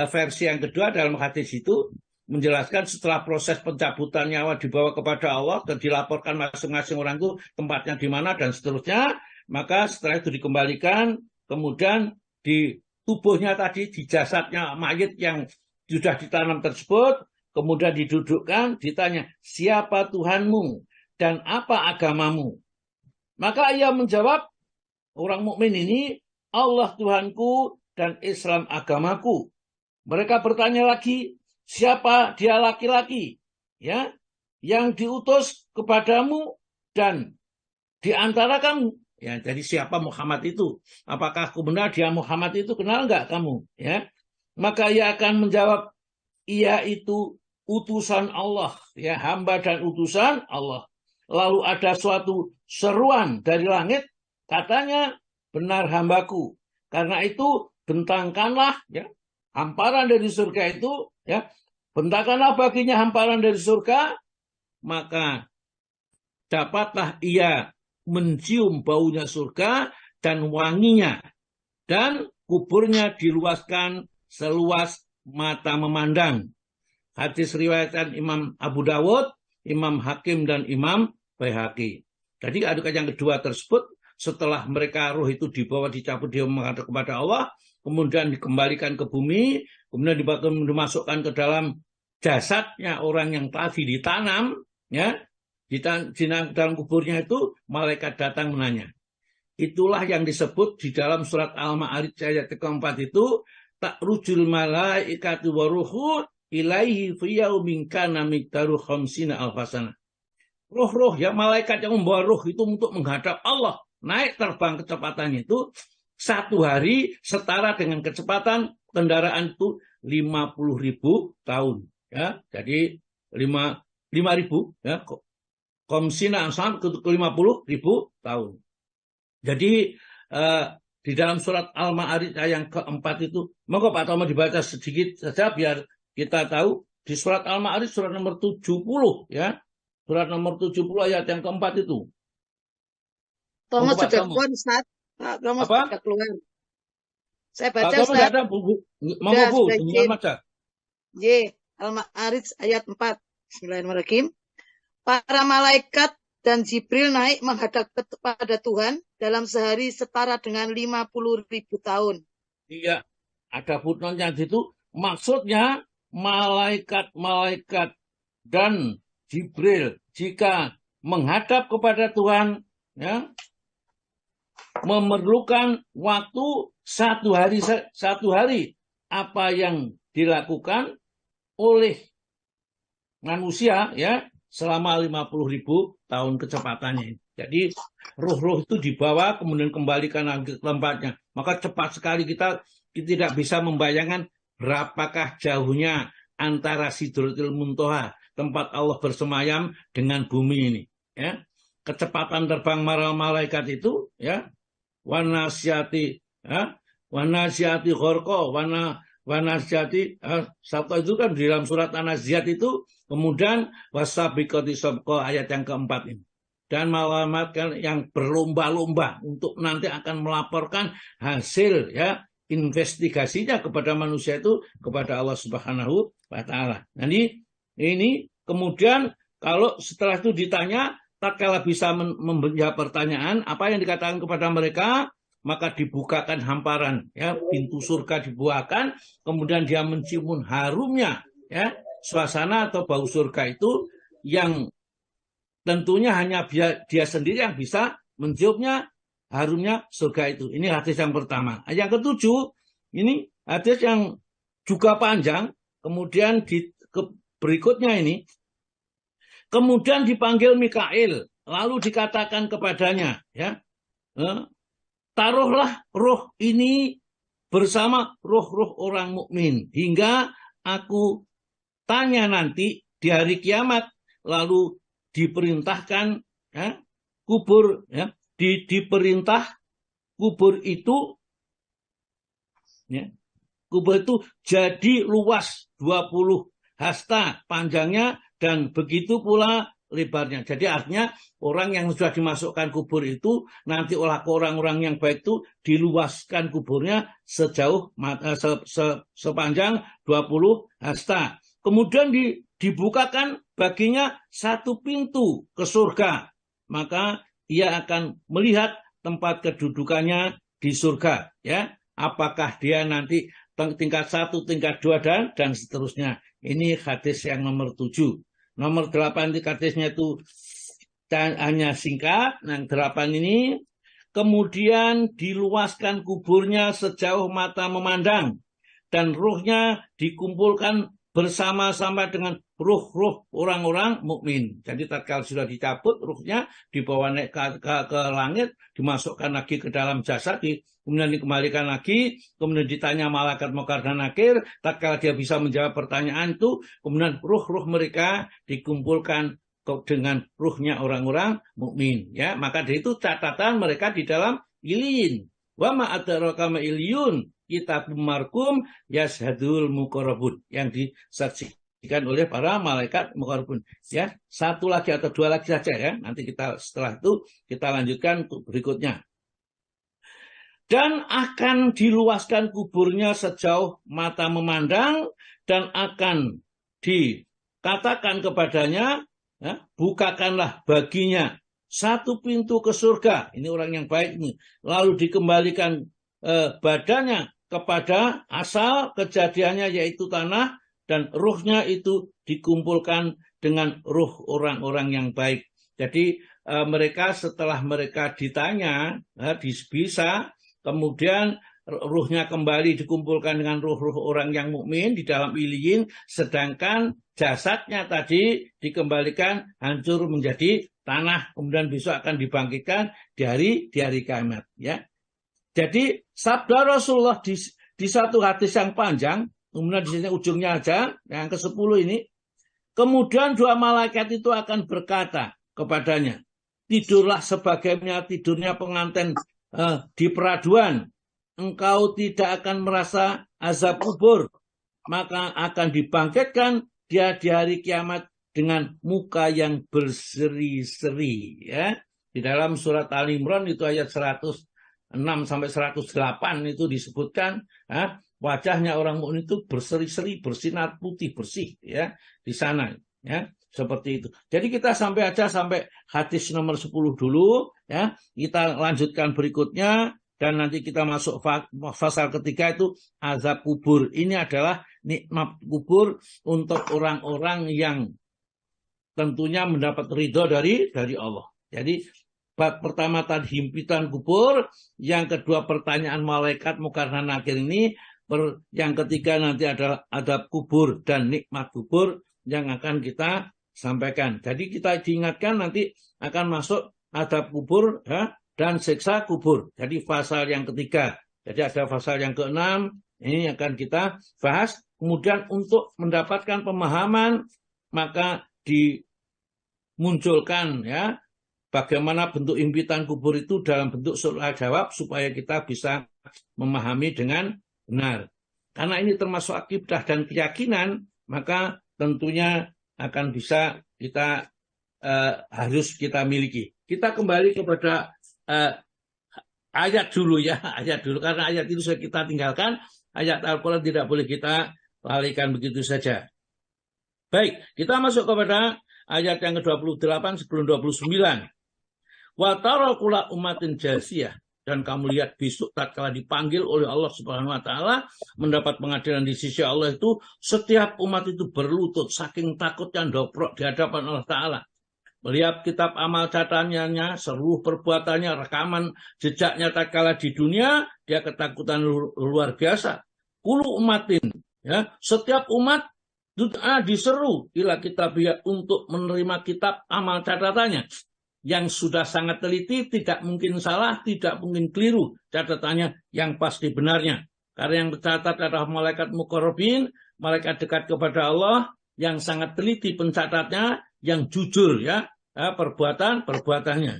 versi yang kedua dalam hadis itu menjelaskan setelah proses pencabutan nyawa dibawa kepada Allah dan dilaporkan masing-masing orang itu tempatnya di mana dan seterusnya, maka setelah itu dikembalikan, kemudian di tubuhnya tadi, di jasadnya mayit yang sudah ditanam tersebut, kemudian didudukkan, ditanya, siapa Tuhanmu dan apa agamamu? Maka ia menjawab, orang mukmin ini, Allah Tuhanku dan Islam agamaku. Mereka bertanya lagi, siapa dia laki-laki, ya, yang diutus kepadamu dan di antara kamu, ya, jadi siapa Muhammad itu? Apakah benar dia Muhammad itu? Kenal nggak kamu? Ya, maka ia akan menjawab, ia itu utusan Allah, ya, hamba dan utusan Allah. Lalu ada suatu seruan dari langit, katanya, benar hambaku. Karena itu bentangkanlah, ya, hamparan dari surga itu, ya, bentangkanlah baginya hamparan dari surga, maka dapatlah ia mencium baunya surga dan wanginya, dan kuburnya diluaskan seluas mata memandang. Hadis riwayatan Imam Abu Dawud, Imam Hakim dan Imam Baihaqi. Jadi adukan yang kedua tersebut, setelah mereka roh itu dibawa dicabut, dia menghadap kepada Allah, kemudian dikembalikan ke bumi, kemudian dimasukkan ke dalam jasadnya orang yang tadi ditanam, ya, di dalam kuburnya itu, malaikat datang menanya. Itulah yang disebut di dalam surat Al-Ma'arij ayat keempat itu, ta'rujul malaikatu wa ruhu ilaihi fi yaumin kana miqdaru khamsina alfasana. Roh-roh, ya, malaikat yang membawa roh itu untuk menghadap Allah, naik terbang kecepatannya itu 1 hari setara dengan kecepatan kendaraan itu 50.000 tahun, ya. Jadi 5.000, ya, khamsina alfasana ke 50.000 tahun. Jadi di dalam surat Al-Ma'arij ayat yang keempat itu, maka Pak Tomo dibaca sedikit saja biar kita tahu. Di surat Al-Ma'arij surat nomor 70, ya. Surat nomor 70 ayat yang keempat itu. Thomas sudah keluar, Ustaz. Pak Thomas sudah keluar. Saya baca, Ustaz. Ada, Bu. Monggo, Bu, dengan baca. Al-Ma'arij ayat 4. Bismillahirrahmanirrahim. Para malaikat dan Jibril naik menghadap kepada Tuhan dalam sehari setara dengan 50.000 tahun. Iya, ada footnote-nya itu. Maksudnya malaikat-malaikat dan Jibril jika menghadap kepada Tuhan, ya, memerlukan waktu 1 hari. Apa yang dilakukan oleh manusia, ya, selama 50.000 tahun kecepatannya. Jadi roh-roh itu dibawa kemudian kembalikan ke tempatnya. Maka cepat sekali kita tidak bisa membayangkan berapakah jauhnya antara Sidratul Muntaha, tempat Allah bersemayam, dengan bumi ini, ya. Kecepatan terbang malaikat itu, ya, wanasyati, ya, wanasyati ghorqa, wanasyati sabta itu kan di dalam surat An-Naziat itu, kemudian wasabiqati sabqa ayat yang keempat ini. Dan malamat yang berlomba-lomba untuk nanti akan melaporkan hasil, ya, investigasinya kepada manusia itu, kepada Allah Subhanahu wa taala. Jadi ini kemudian kalau setelah itu ditanya, tatkala bisa menjawab pertanyaan, apa yang dikatakan kepada mereka, maka dibukakan hamparan, ya, pintu surga dibukakan, kemudian dia mencium harumnya, ya, suasana atau bau surga itu yang tentunya hanya dia sendiri yang bisa menciumnya harumnya surga itu. Ini hadis yang pertama. Yang ketujuh, ini hadis yang juga panjang, kemudian berikutnya ini, kemudian dipanggil Mikail, lalu dikatakan kepadanya, ya, taruhlah roh ini bersama roh-roh orang mukmin hingga aku tanya nanti di hari kiamat, lalu diperintahkan, ya, kubur, ya, diperintah kubur itu, ya, kubur itu jadi luas 20 hasta panjangnya dan begitu pula lebarnya. Jadi artinya orang yang sudah dimasukkan kubur itu nanti oleh orang-orang yang baik itu diluaskan kuburnya sejauh sepanjang 20 hasta. Kemudian dibukakan baginya satu pintu ke surga. Maka ia akan melihat tempat kedudukannya di surga, ya. Apakah dia nanti tingkat 1, tingkat 2 dan seterusnya. Ini hadis yang nomor 7. Nomor 8 hadisnya itu hanya singkat. Yang 8 ini, kemudian diluaskan kuburnya sejauh mata memandang dan ruhnya dikumpulkan bersama-sama dengan ruh-ruh orang-orang mukmin. Jadi tatkala sudah dicabut ruhnya, dibawa naik ke langit, dimasukkan lagi ke dalam jasad, kemudian dikembalikan lagi, kemudian ditanya malaikat Munkar dan Nakir, tatkala dia bisa menjawab pertanyaan itu, kemudian ruh-ruh mereka dikumpulkan dengan ruhnya orang-orang mukmin, ya. Maka dari itu catatan mereka di dalam Iliyin. Wa ma adraka ma Iliyun, kitab markum yashadul muqarrabun, yang disaksikan oleh para malaikat muqarrabun, ya. Satu lagi atau dua lagi saja, ya. Nanti kita setelah itu kita lanjutkan berikutnya. Dan akan diluaskan kuburnya sejauh mata memandang dan akan dikatakan kepadanya, ya, bukakanlah baginya satu pintu ke surga. Ini orang yang baik ini. Lalu dikembalikan badannya kepada asal kejadiannya, yaitu tanah, dan ruhnya itu dikumpulkan dengan ruh orang-orang yang baik. Jadi mereka setelah mereka ditanya, bisa kemudian ruhnya kembali dikumpulkan dengan ruh-ruh orang yang mukmin di dalam Iliyin, sedangkan jasadnya tadi dikembalikan hancur menjadi tanah, kemudian besok akan dibangkitkan di hari kiamat, ya. Jadi sabda Rasulullah di satu hadis yang panjang, kemudian di sini ujungnya aja yang ke-10 ini, kemudian dua malaikat itu akan berkata kepadanya, tidurlah sebagaimana tidurnya pengantin di peraduan, engkau tidak akan merasa azab kubur, maka akan dibangkitkan dia di hari kiamat dengan muka yang berseri-seri, ya. Di dalam surat Al-Imran itu ayat 106 sampai 108 itu disebutkan, ya, wajahnya orang mukmin itu berseri-seri, bersinar putih bersih, ya, di sana, ya, seperti itu. Jadi kita sampai hadis nomor 10 dulu, ya. Kita lanjutkan berikutnya dan nanti kita masuk fasal ketiga, itu azab kubur. Ini adalah nikmat kubur untuk orang-orang yang tentunya mendapat ridho dari Allah. Jadi bab pertama tadi himpitan kubur, yang kedua pertanyaan malaikat Munkar dan Nakir ini, yang ketiga nanti adalah adab kubur dan nikmat kubur yang akan kita sampaikan. Jadi kita diingatkan nanti akan masuk adab kubur, ya, dan siksa kubur. Jadi pasal yang ketiga. Jadi ada pasal yang ke-6, ini akan kita bahas. Kemudian untuk mendapatkan pemahaman, maka dimunculkan, ya, bagaimana bentuk himpitan kubur itu dalam bentuk soal jawab supaya kita bisa memahami dengan benar. Karena ini termasuk akidah dan keyakinan, maka tentunya akan bisa kita harus kita miliki. Kita kembali kepada ayat dulu, ya, ayat dulu, karena ayat itu sudah kita tinggalkan. Ayat Al-Quran tidak boleh kita lalikan begitu saja. Baik, kita masuk kepada ayat yang ke-28 sebelum 29. Wa tara kula ummatin jasiyah, dan kamu lihat besok tatkala dipanggil oleh Allah Subhanahu wa taala mendapat pengadilan di sisi Allah itu, setiap umat itu berlutut saking takutnya ndoprok di hadapan Allah taala. Melihat kitab amal catatannya, seluruh perbuatannya, rekaman jejaknya tatkala di dunia, dia ketakutan luar biasa. Kulu umatin, ya, setiap umat diseru ila kitabiyah untuk menerima kitab amal catatannya yang sudah sangat teliti, tidak mungkin salah, tidak mungkin keliru catatannya, yang pasti benarnya. Karena yang tercatat adalah malaikat muqarrabin, malaikat dekat kepada Allah, yang sangat teliti pencatatnya, yang jujur ya perbuatannya.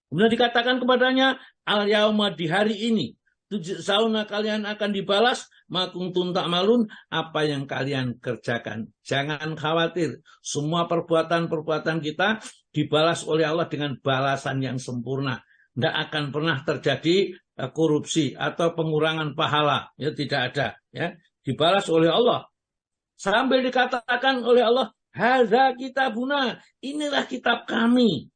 Kemudian dikatakan kepadanya, al yauma, di hari ini, tujzauna, kalian akan dibalas makuntum ta'malun, apa yang kalian kerjakan. Jangan khawatir, semua perbuatan-perbuatan kita dibalas oleh Allah dengan balasan yang sempurna. Tidak akan pernah terjadi korupsi atau pengurangan pahala, ya, tidak ada, ya. Dibalas oleh Allah. Sambil dikatakan oleh Allah, hadza kitabuna, inilah kitab kami.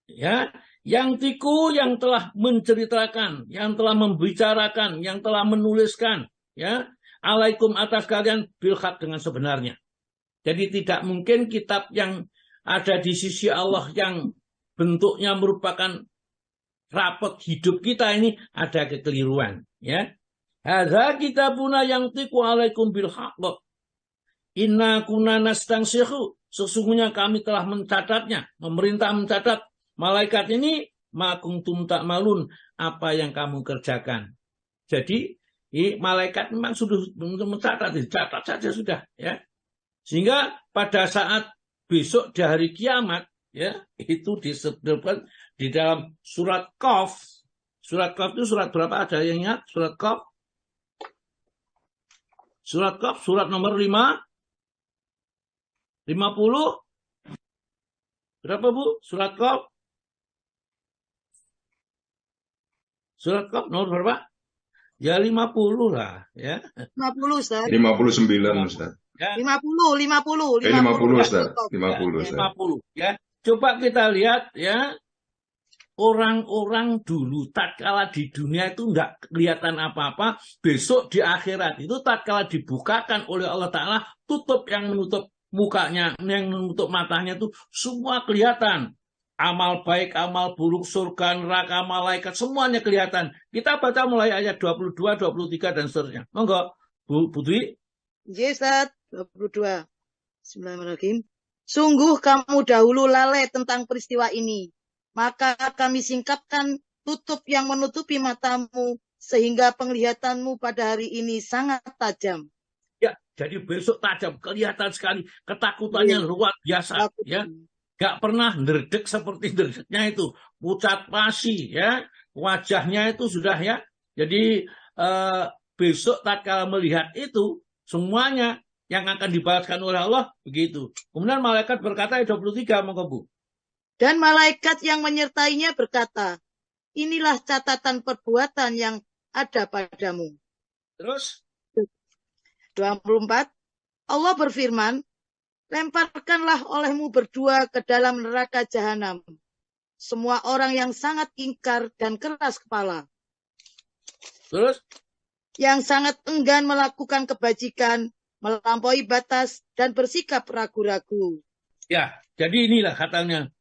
Ya, yang telah menceritakan, yang telah membicarakan, yang telah menuliskan, ya, alaikum, atas kalian, bil haq, dengan sebenarnya. Jadi tidak mungkin kitab yang ada di sisi Allah yang bentuknya merupakan rapot hidup kita ini ada kekeliruan, ya. Hadza kitabuna yang tiku alaikum bil haq. Inna kunna nastangsihu, sesungguhnya kami telah mencatatnya, memerintah mencatat malaikat ini, makuntum ta'malun, apa yang kamu kerjakan. Jadi malaikat memang sudah mencatat, dicatat saja sudah, ya. Sehingga pada saat besok di hari kiamat, ya, itu disebutkan di dalam surat Qaf. Surat Qaf itu surat berapa? Ada yang ingat surat Qaf? Surat Qaf, surat nomor 50. Berapa, Bu? Surat Qaf? Surat Qaf nomor berapa? Ya 50 lah, ya. 50, Ustaz. 59, Ustaz. Ya. 50, 50, Ustaz. 50, Ustaz. 50, ya. Coba kita lihat, ya. Orang-orang dulu tatkala di dunia itu enggak kelihatan apa-apa, besok di akhirat itu tatkala dibukakan oleh Allah Ta'ala, tutup yang menutup mukanya, yang menutup matanya itu semua kelihatan. Amal baik, amal buruk, surga, neraka, malaikat, semuanya kelihatan. Kita baca mulai ayat 22, 23, dan seterusnya. Monggo, Bu Putri. Yes, Ustaz. 22. Bismillahirrahmanirrahim. Sungguh kamu dahulu lalai tentang peristiwa ini. Maka kami singkapkan tutup yang menutupi matamu, sehingga penglihatanmu pada hari ini sangat tajam. Ya, jadi besok tajam, kelihatan sekali. Ketakutannya luar biasa, ya. Gak pernah nderdek seperti nderdeknya itu, pucat pasi, ya, wajahnya itu sudah, ya. Jadi besok tatkala melihat itu semuanya yang akan dibalaskan oleh Allah begitu. Kemudian malaikat berkata, 23, monggo Bu. Dan malaikat yang menyertainya berkata, inilah catatan perbuatan yang ada padamu. Terus 24, Allah berfirman, lemparkanlah olehmu berdua ke dalam neraka jahanam semua orang yang sangat ingkar dan keras kepala. Terus? Yang sangat enggan melakukan kebajikan, melampaui batas, dan bersikap ragu-ragu. Ya, jadi inilah katanya.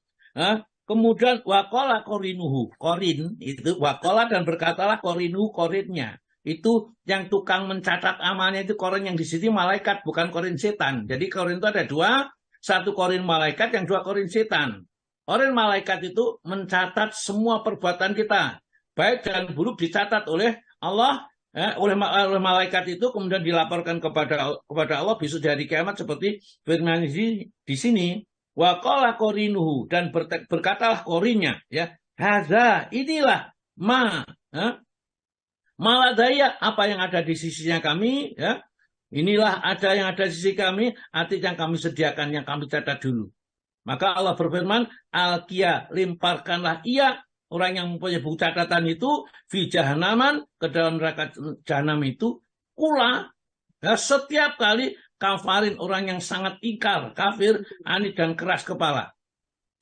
Kemudian wakola korinuhu, korin itu wakola, dan berkatalah korinuhu, korinnya. Itu yang tukang mencatat amalnya itu korin, yang di sini malaikat, bukan korin setan. Jadi korin itu ada dua, satu korin malaikat, yang dua korin setan. Korin malaikat itu mencatat semua perbuatan kita, baik dan buruk dicatat oleh Allah, oleh malaikat itu, kemudian dilaporkan kepada Allah besok di hari kiamat, seperti firman di sini. Waqala qorinuhu, dan berkatalah korinnya, ya, hadza, inilah maladaya, apa yang ada di sisinya kami, ya, inilah ada yang ada di sisi kami, arti yang kami sediakan, yang kami catat dulu. Maka Allah berfirman, alkia, lemparkanlah ia, orang yang mempunyai buku catatan itu, fi jahanaman, ke dalam neraka jahanam itu, kula, ya, setiap kali kafarin, orang yang sangat ingkar, kafir, anid dan keras kepala.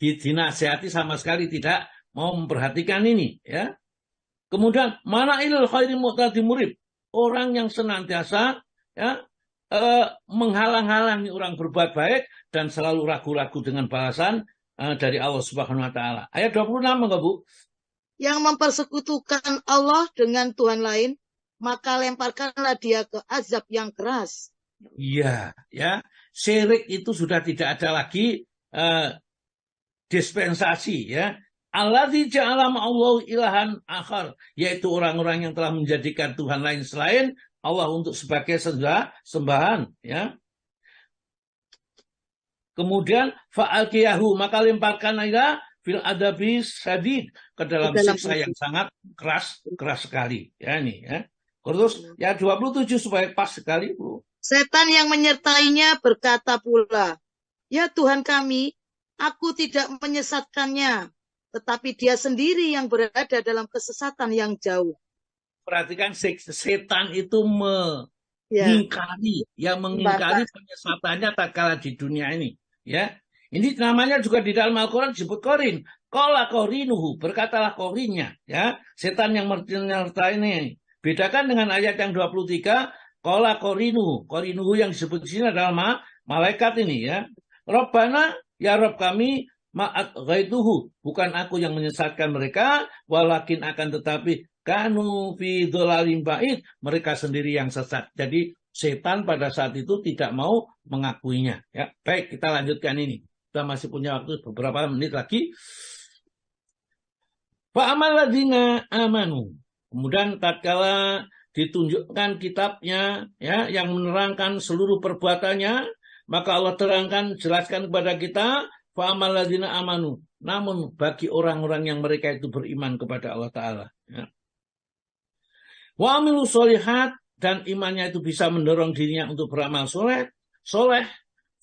Dinasihati sama sekali tidak mau memperhatikan ini, ya. Kemudian mana ilal khairi mu'tadi murib, orang yang senantiasa ya menghalang-halangi orang berbuat baik dan selalu ragu-ragu dengan balasan dari Allah Subhanahu wa taala. Ayat 26 enggak, Bu? Yang mempersekutukan Allah dengan Tuhan lain, maka lemparkanlah dia ke azab yang keras. Iya, ya. Syirik itu sudah tidak ada lagi dispensasi, ya. Alladzi ja'ala ma'allahu ilahan akhar, yaitu orang-orang yang telah menjadikan Tuhan lain selain Allah untuk sebagai sembahan, ya. Kemudian fa'alqiyahu, maka lemparkan ila fil adabi sadid, ke dalam siksa yang sangat keras sekali, ya ini, ya. Terus ya 27 supaya pas sekali, Bu. Setan yang menyertainya berkata pula, ya Tuhan kami, aku tidak menyesatkannya, tetapi dia sendiri yang berada dalam kesesatan yang jauh. Perhatikan, setan itu mengingkari, mengingkari penyesatannya tatkala di dunia ini, ya. Ini namanya juga di dalam Al-Quran disebut korin. Qala qorinuhu, berkatalah korinnya, ya. Setan yang menyertai ini. Bedakan dengan ayat yang 23, qala qorinuhu. Qorinuhu yang disebut di sini adalah malaikat ini, ya. Rabbana, ya Rabb kami, ma'at ghaituhu, bukan aku yang menyesatkan mereka, walakin akan tetapi kanu fi dhalalim ba'id, mereka sendiri yang sesat. Jadi setan pada saat itu tidak mau mengakuinya, ya. Baik, kita lanjutkan ini. Kita masih punya waktu beberapa menit lagi. Fa'amal ladzina amanu. Kemudian tatkala ditunjukkan kitabnya, ya, yang menerangkan seluruh perbuatannya, maka Allah terangkan, jelaskan kepada kita, fa'amal ladzina amanu. Namun bagi orang-orang yang mereka itu beriman kepada Allah Ta'ala, ya. Wa amilu sholihat, dan imannya itu bisa mendorong dirinya untuk beramal soleh,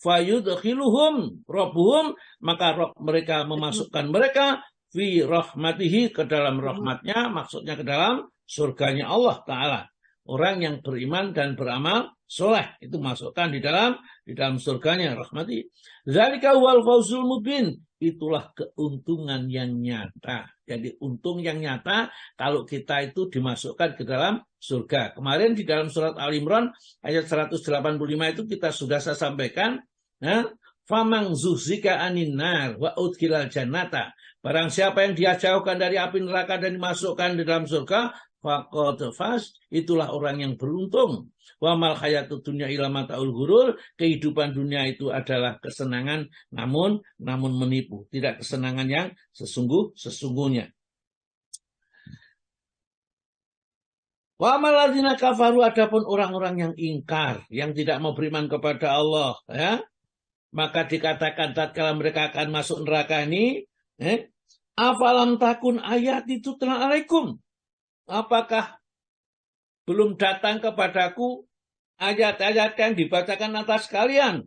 fayudkhiluhum rabbuhum, maka Rabb mereka memasukkan mereka fi rahmatihi, ke dalam rahmatnya, maksudnya ke dalam surganya Allah Ta'ala. Orang yang beriman dan beramal soleh itu masukkan di dalam surganya, rahmati. Zalika wal fawzul mubin, itulah keuntungan yang nyata. Jadi untung yang nyata kalau kita itu dimasukkan ke dalam surga. Kemarin di dalam surat Al-Imran ayat 185 itu kita sudah saya sampaikan, ya, famang zuhzika anin nar wa udkhilal jannata, barang siapa yang dia jauhkan dari api neraka dan dimasukkan di dalam surga, faqad faz, itulah orang yang beruntung. Wa mal hayatud dunya illa mataul ghurur, kehidupan dunia itu adalah kesenangan namun menipu, tidak kesenangan yang sesungguhnya. Wa amal ladzina kafaru, adapun orang-orang yang ingkar, yang tidak mau beriman kepada Allah, ya, maka dikatakan tatkala mereka akan masuk neraka ini, afalam takun ayati tutla alaikum, apakah belum datang kepadaku ayat-ayat yang dibacakan atas kalian?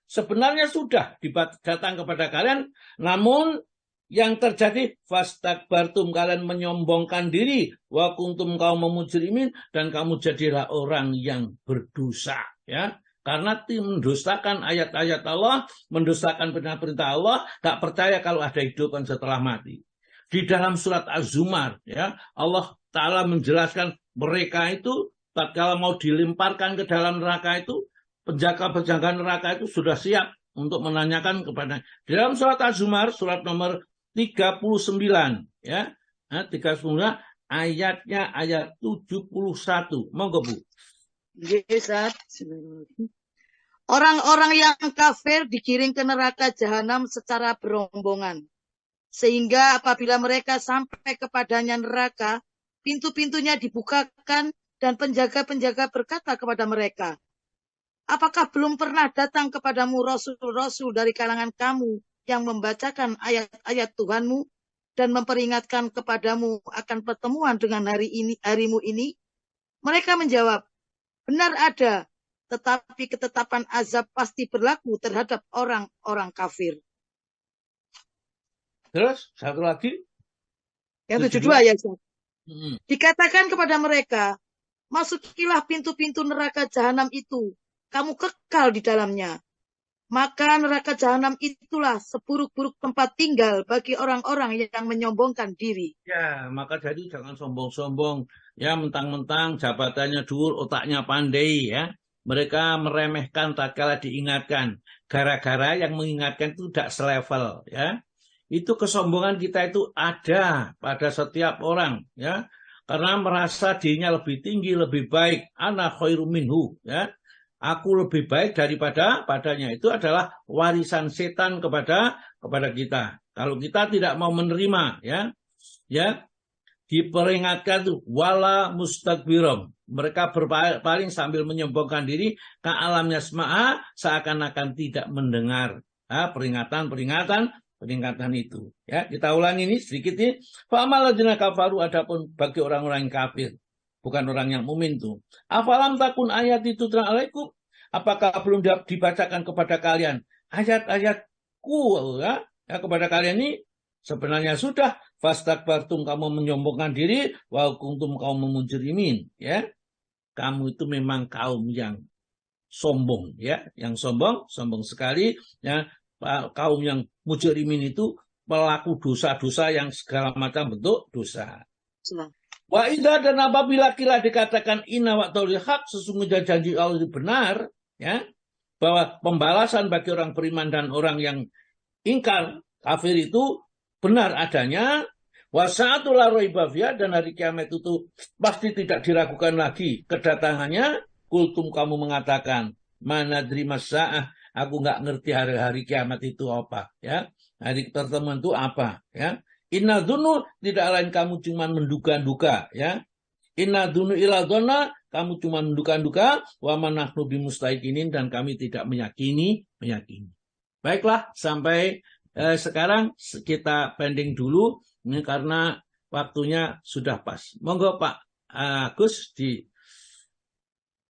Sebenarnya sudah datang kepada kalian, namun yang terjadi fastakbartum, kalian menyombongkan diri, wa kuntum kaum mujrimin, dan kamu jadilah orang yang berdosa, ya. Karena mendustakan ayat-ayat Allah, mendustakan perintah-perintah Allah, tak percaya kalau ada hidupan setelah mati. Di dalam surat Az-Zumar, ya, Allah Ta'ala menjelaskan mereka itu tatkala mau dilemparkan ke dalam neraka itu, penjaga-penjaga neraka itu sudah siap untuk menanyakan kepada. Di dalam surat Az-Zumar, surat nomor 39, ya, 39, ayatnya ayat 71. Monggo, Bu. Orang-orang yang kafir digiring ke neraka jahanam secara berombongan, sehingga apabila mereka sampai kepadanya neraka, pintu-pintunya dibukakan dan penjaga-penjaga berkata kepada mereka, apakah belum pernah datang kepadamu rasul-rasul dari kalangan kamu yang membacakan ayat-ayat Tuhanmu dan memperingatkan kepadamu akan pertemuan dengan harimu ini? Mereka menjawab, benar ada, tetapi ketetapan azab pasti berlaku terhadap orang-orang kafir. Terus satu lagi, yang 72 ya. Dikatakan kepada mereka, masukilah pintu-pintu neraka jahanam itu, kamu kekal di dalamnya. Maka neraka jahanam itulah seburuk-buruk tempat tinggal bagi orang-orang yang menyombongkan diri. Ya, maka jadi jangan sombong-sombong. Ya, mentang-mentang jabatannya dhuwur, otaknya pandai ya. Mereka meremehkan tatkala diingatkan. Gara-gara yang mengingatkan itu tidak selevel ya. Itu kesombongan kita itu ada pada setiap orang ya. Karena merasa dirinya lebih tinggi, lebih baik. Ana khairu minhu ya. Aku lebih baik daripada padanya. Itu adalah warisan setan kepada kita. Kalau kita tidak mau menerima ya diperingatkan tuh wala mustakbirom. Mereka berpaling sambil menyombongkan diri ke alam yasma'a, seakan-akan tidak mendengar peringatan itu. Ya, kita ulangi ini sedikit ini. Fa amaladzina kafaru, adapun bagi orang-orang yang kafir, bukan orang yang mukmin tuh. Afalam takun ayat itu alaikum? Apakah belum dibacakan kepada kalian ayat-ayatku ya kepada kalian ini? Sebenarnya sudah. Fastakbartum, kamu menyombongkan diri, wa kuntum kaum mujrimin ya. Kamu itu memang kaum yang sombong ya, yang sombong sekali ya. Kaum yang mujrimin itu pelaku dosa-dosa yang segala macam bentuk dosa. Wa idza, dan apabila kila dikatakan inna wa'dul haq, sesungguhnya janji Allah itu benar ya, bahwa pembalasan bagi orang beriman dan orang yang ingkar kafir itu benar adanya. Wasa'atu la raiba fiha, dan hari kiamat itu pasti tidak diragukan lagi kedatangannya. Kultum, kamu mengatakan mana terima sa'ah, aku nggak ngerti hari kiamat itu apa ya, hari pertemuan itu apa ya. Inna dzunnu, tidak lain kamu cuma menduga-duga ya. Inna dzunnu ila dzanna, kamu cuma menduga-duga. Wa manahnu bimustaiqinin, dan kami tidak meyakini. Baiklah, sampai sekarang kita pending dulu ini karena waktunya sudah pas. Monggo Pak Agus